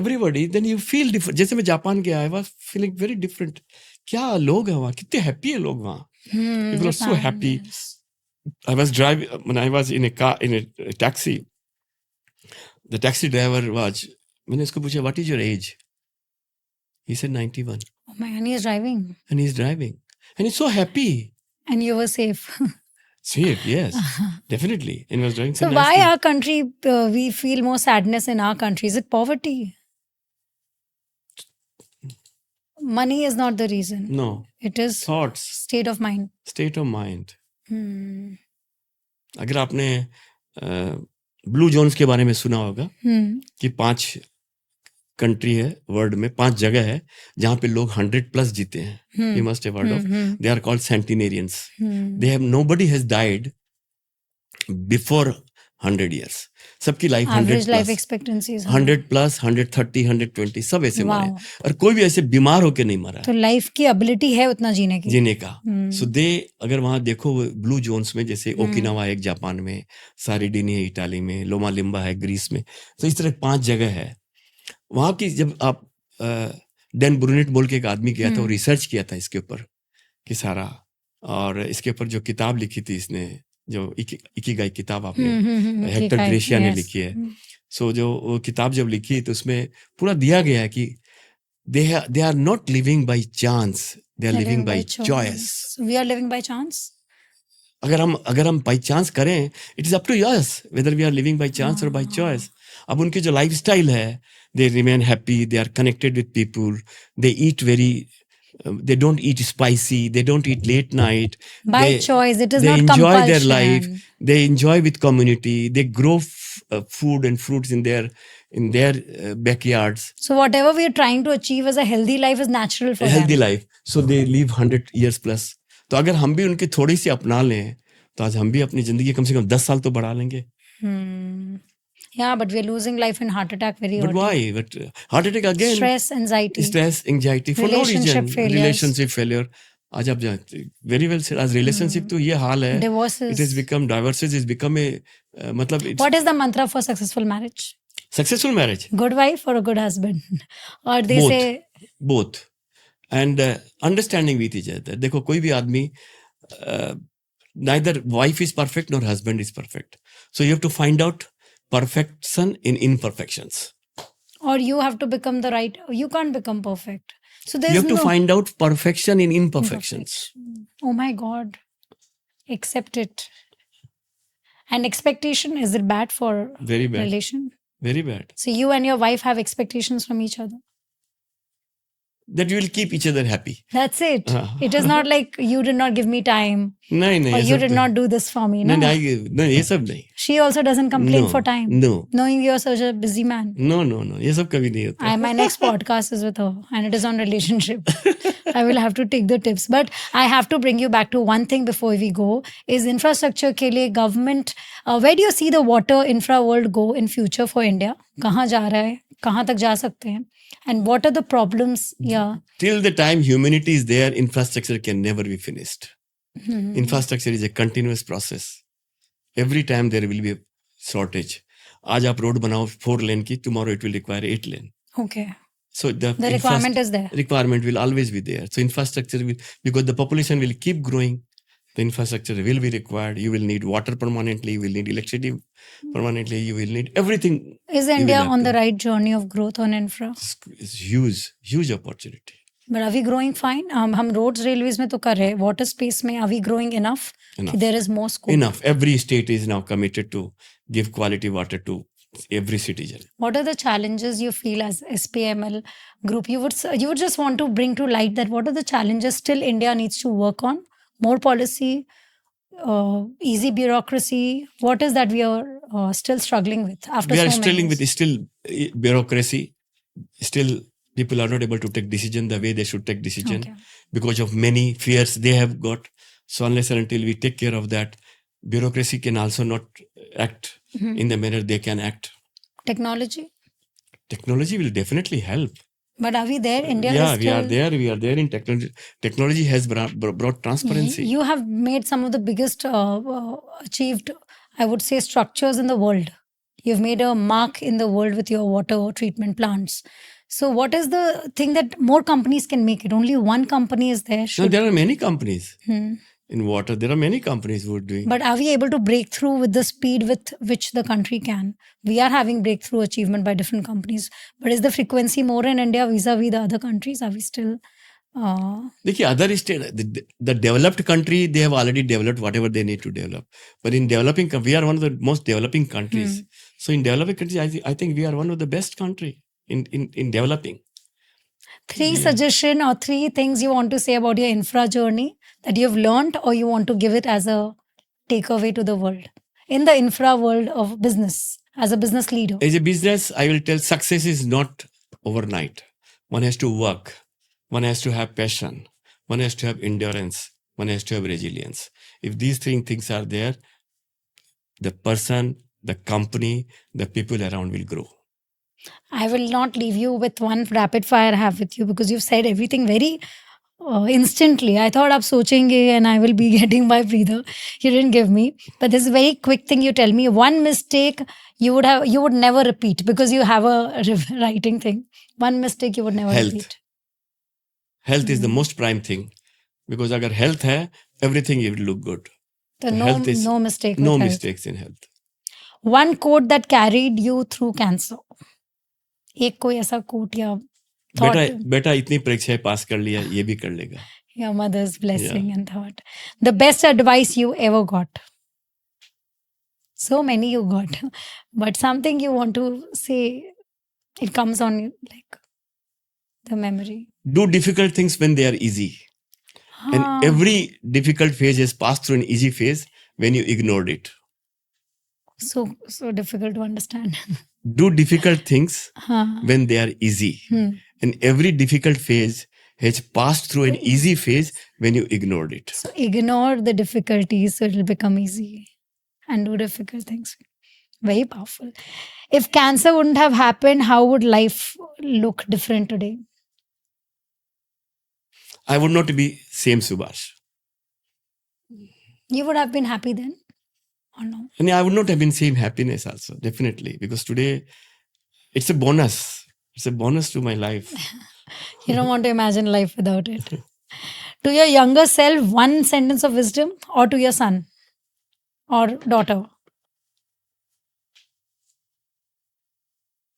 everybody, then you feel different. जैसे मैं जापान गया, I was feeling very different. क्या लोग हैं वहाँ, कितने happy है लोग वहाँ. People are so happy. I was driving when I was in a car, in a taxi. The taxi driver was. मैंने उसको पूछा, what is your age? He said 91. Oh my God, he is driving. And he's driving. And he's so happy. And you were safe. Safe, yes. Definitely. And he was driving so why our country, we feel more sadness in our country? Is it poverty? Money is not the reason. No. It is thoughts. State of mind. State of mind. अगर आपने blue zones के बारे में सुना होगा कि 5 country है world में, 5 जगह है जहां पे लोग 100+ जीते हैं. You must have heard of. They are called centenarians. They have nobody has died before 100 years. सबकी life 100+. Average life expectancy is 100+, 130, 120 सब ऐसे मरे, और कोई भी ऐसे बीमार होके नहीं मरा. तो लाइफ की एबिलिटी है उतना जीने का. सो दे अगर वहां देखो ब्लू जोन्स में, जैसे ओकिनावा है जापान में, सारिडिनी है इटाली में, लोमा लिम्बा है ग्रीस में, तो इस तरह 5 जगह है वहां की. जब आप डैन ब्रूनेट बोल के एक आदमी किया था, वो रिसर्च किया था इसके ऊपर कि सारा, और इसके ऊपर जो किताब लिखी थी इसने, जो इकिगाई किताब आपने हेक्टर ग्रेशिया ने लिखी है. सो जो वो किताब जब लिखी तो उसमें पूरा दिया गया है कि they are not living by chance, they are living by choice. We are living by chance. अगर हम बाय चांस करें, it is up to us whether we are living by chance और बाय चॉइस. अब उनकी जो lifestyle है, they remain happy, they are connected with people, they eat they don't eat spicy, they don't eat late night. By choice, it is not compulsion. They enjoy their life, they enjoy with community, they grow food and fruits in their backyards. So whatever we are trying to achieve as a healthy life is natural for them. Healthy life. So they live 100 years plus. तो अगर हम भी उनकी थोड़ी सी अपना लें, तो आज हम भी अपनी जिंदगी कम से कम 10 साल तो बढ़ा लेंगे. Yeah, but we're losing life in heart attack very early. But why? But heart attack again. Stress, anxiety. For no reason. Failures. Relationship failure. आज आप जानते वेरी वेल सेड, आज रिलेशनशिप तो ये हाल है, Divorces. it has become divorces is become a मतलब it's What is the mantra for successful marriage? successful marriage, Good wife or a good husband? Or they Both. say both and understanding with each other. देखो कोई भी आदमी neither wife is perfect nor husband is perfect, so you have to find out perfection in imperfections. or you have to become the right, you can't become perfect. So there's You have to no find out perfection in imperfections. Oh my God. Accept it. And expectation, is it bad for Very bad. relation? Very bad. So you and your wife have expectations from each other. That you will keep each other happy. That's it. It is not like you did not give me time नहीं or ये you सब did तो- not do this for me. No. नहीं ये सब नहीं. She also doesn't complain No, for time. no. Knowing you're such a busy man. No, ये सब कभी नहीं होता. My next podcast is with her and it is on relationship. I will have to take the tips. But I have to bring you back to one thing before we go is infrastructure के लिए government, where do you see the water infra world go in future for India? कहाँ जा रहा है? कहाँ तक जा सकते हैं? And what are the problems? Yeah. Till the time humanity is there, infrastructure can never be finished. Infrastructure is a continuous process. Every time there will be a shortage. आज आप रोड बनाओ 4 lane की, tomorrow it will require 8 lane. Okay. So the requirement is there. Requirement will always be there. So infrastructure will, because the population will keep growing, the infrastructure will be required. You will need water permanently. You will need electricity permanently. You will need everything. Is India on the right journey of growth on infra? It's huge opportunity. But are we growing fine? हम roads, railways में तो कर रहे हैं. Water space में are we growing enough? कि there is more scope. Enough. Every state is now committed to give quality water to every citizen. What are the challenges you feel as SPML group? You would just want to bring to light that what are the challenges still India needs to work on? More policy, easy bureaucracy. What is that we are still struggling with after we so are many struggling years? with still bureaucracy. Still, people are not able to take decision the way they should take decision because of many fears they have got. So unless and until we take care of that, bureaucracy can also not act in the manner they can act. Technology will definitely help. But are we there? India is we still... are there. We are there in technology. Technology has brought transparency. You have made some of the biggest achieved, I would say, structures in the world. You've made a mark in the world with your water treatment plants. So what is the thing that more companies can make it? Only one company is there. No, there are many companies in water. There are many companies who are doing. But are we able to break through with the speed with which the country can? We are having breakthrough achievement by different companies. But is the frequency more in India vis-a-vis the other countries? Are we still... देखिए other state, the developed country, they have already developed whatever they need to develop. But in developing, we are one of the most developing countries. So in developing countries, I think we are one of the best country in developing. 3 suggestion or 3 things you want to say about your infra journey that you have learned or you want to give it as a takeaway to the world in the infra world of business as a business leader. As a business, I will tell success is not overnight. One has to work. One has to have passion. One has to have endurance. One has to have resilience. If these 3 things are there, the person, the company, the people around will grow. I will not leave you with one rapid fire I have with you because you've said everything very instantly. I thought aap sochenge and I will be getting my breather. You didn't give me. But this very quick thing you tell me. One mistake you would never repeat because you have a writing thing. One mistake you would never repeat. Health is the most prime thing. Because agar health hai, everything will look good. So no mistake. No mistakes in health. One quote that carried you through cancer. एक कोई ऐसा quote या thought. बेटा इतनी परीक्षाएं पास कर लिया, ये भी कर लेगा. Your mother's blessing and thought. The best advice you ever got. So many you got. But something you want to say, it comes on you like the memory. Do difficult things when they are easy. And every difficult phase is passed through an easy phase when you ignored it. So difficult to understand. Do difficult things when they are easy. And every difficult phase has passed through an easy phase when you ignored it. So ignore the difficulties so it will become easy. And do difficult things. Very powerful. If cancer wouldn't have happened, how would life look different today? I would not be same Subhash. You would have been happy then, or no? And I would not have been same happiness also, definitely, because today it's a bonus. It's a bonus to my life. You don't want to imagine life without it. To your younger self, one sentence of wisdom, or to your son or daughter?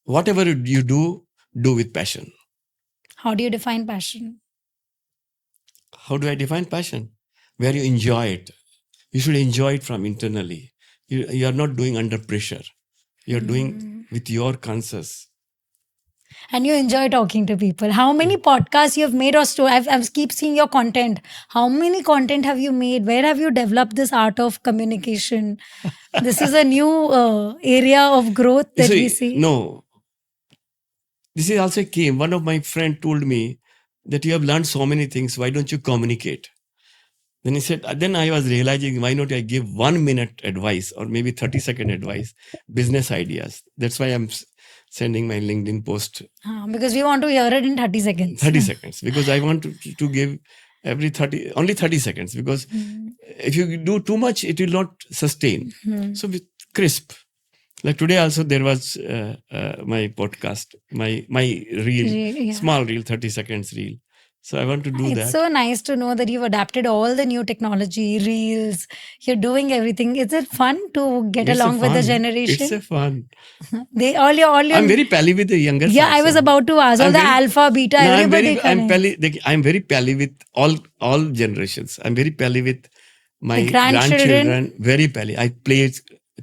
Whatever you do with passion. How do you define passion? How do I define passion? Where you enjoy it. You should enjoy it from internally. You are not doing under pressure. You're doing with your conscious. And you enjoy talking to people. How many podcasts you have made or I've keep seeing your content. How many content have you made? Where have you developed this art of communication? This is a new area of growth that we see. No. This is also came. One of my friend told me that you have learned so many things. Why don't you communicate? Then he said, then I was realizing, why not I give 1 minute advice or maybe 30-second advice, business ideas. That's why I'm sending my LinkedIn post. Because we want to hear it in 30 seconds. 30 seconds. Because I want to give only 30 seconds. Because if you do too much, it will not sustain. So with crisp. Like today also there was my podcast, my reel, small reel, 30 seconds reel. So I want to do that. It's so nice to know that you've adapted all the new technology, reels. You're doing everything. Is it fun to get along with the generation? It's a fun. I'm very pally with the younger. Yeah, I was about to ask. All the alpha, beta, everybody. I'm very pally with all generations. I'm very pally with my grandchildren. Very pally. I play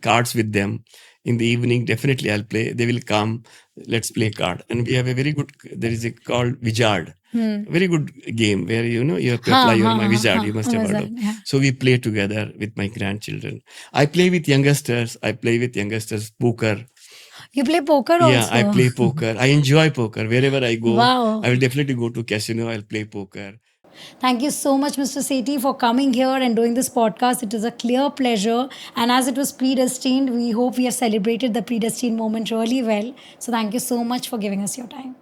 cards with them. In the evening, definitely I'll play. They will come. Let's play card. And we have a very good, there is a called Wizard. Very good game where, you have to apply your my Wizard. You must have heard of. Yeah. So we play together with my grandchildren. I play with youngsters. Poker. You play poker also? Yeah, I play poker. I enjoy poker. Wherever I go, I will definitely go to casino. I'll play poker. Thank you so much, Mr. Sethi, for coming here and doing this podcast. It is a clear pleasure. And as it was predestined, we hope we have celebrated the predestined moment really well. So thank you so much for giving us your time.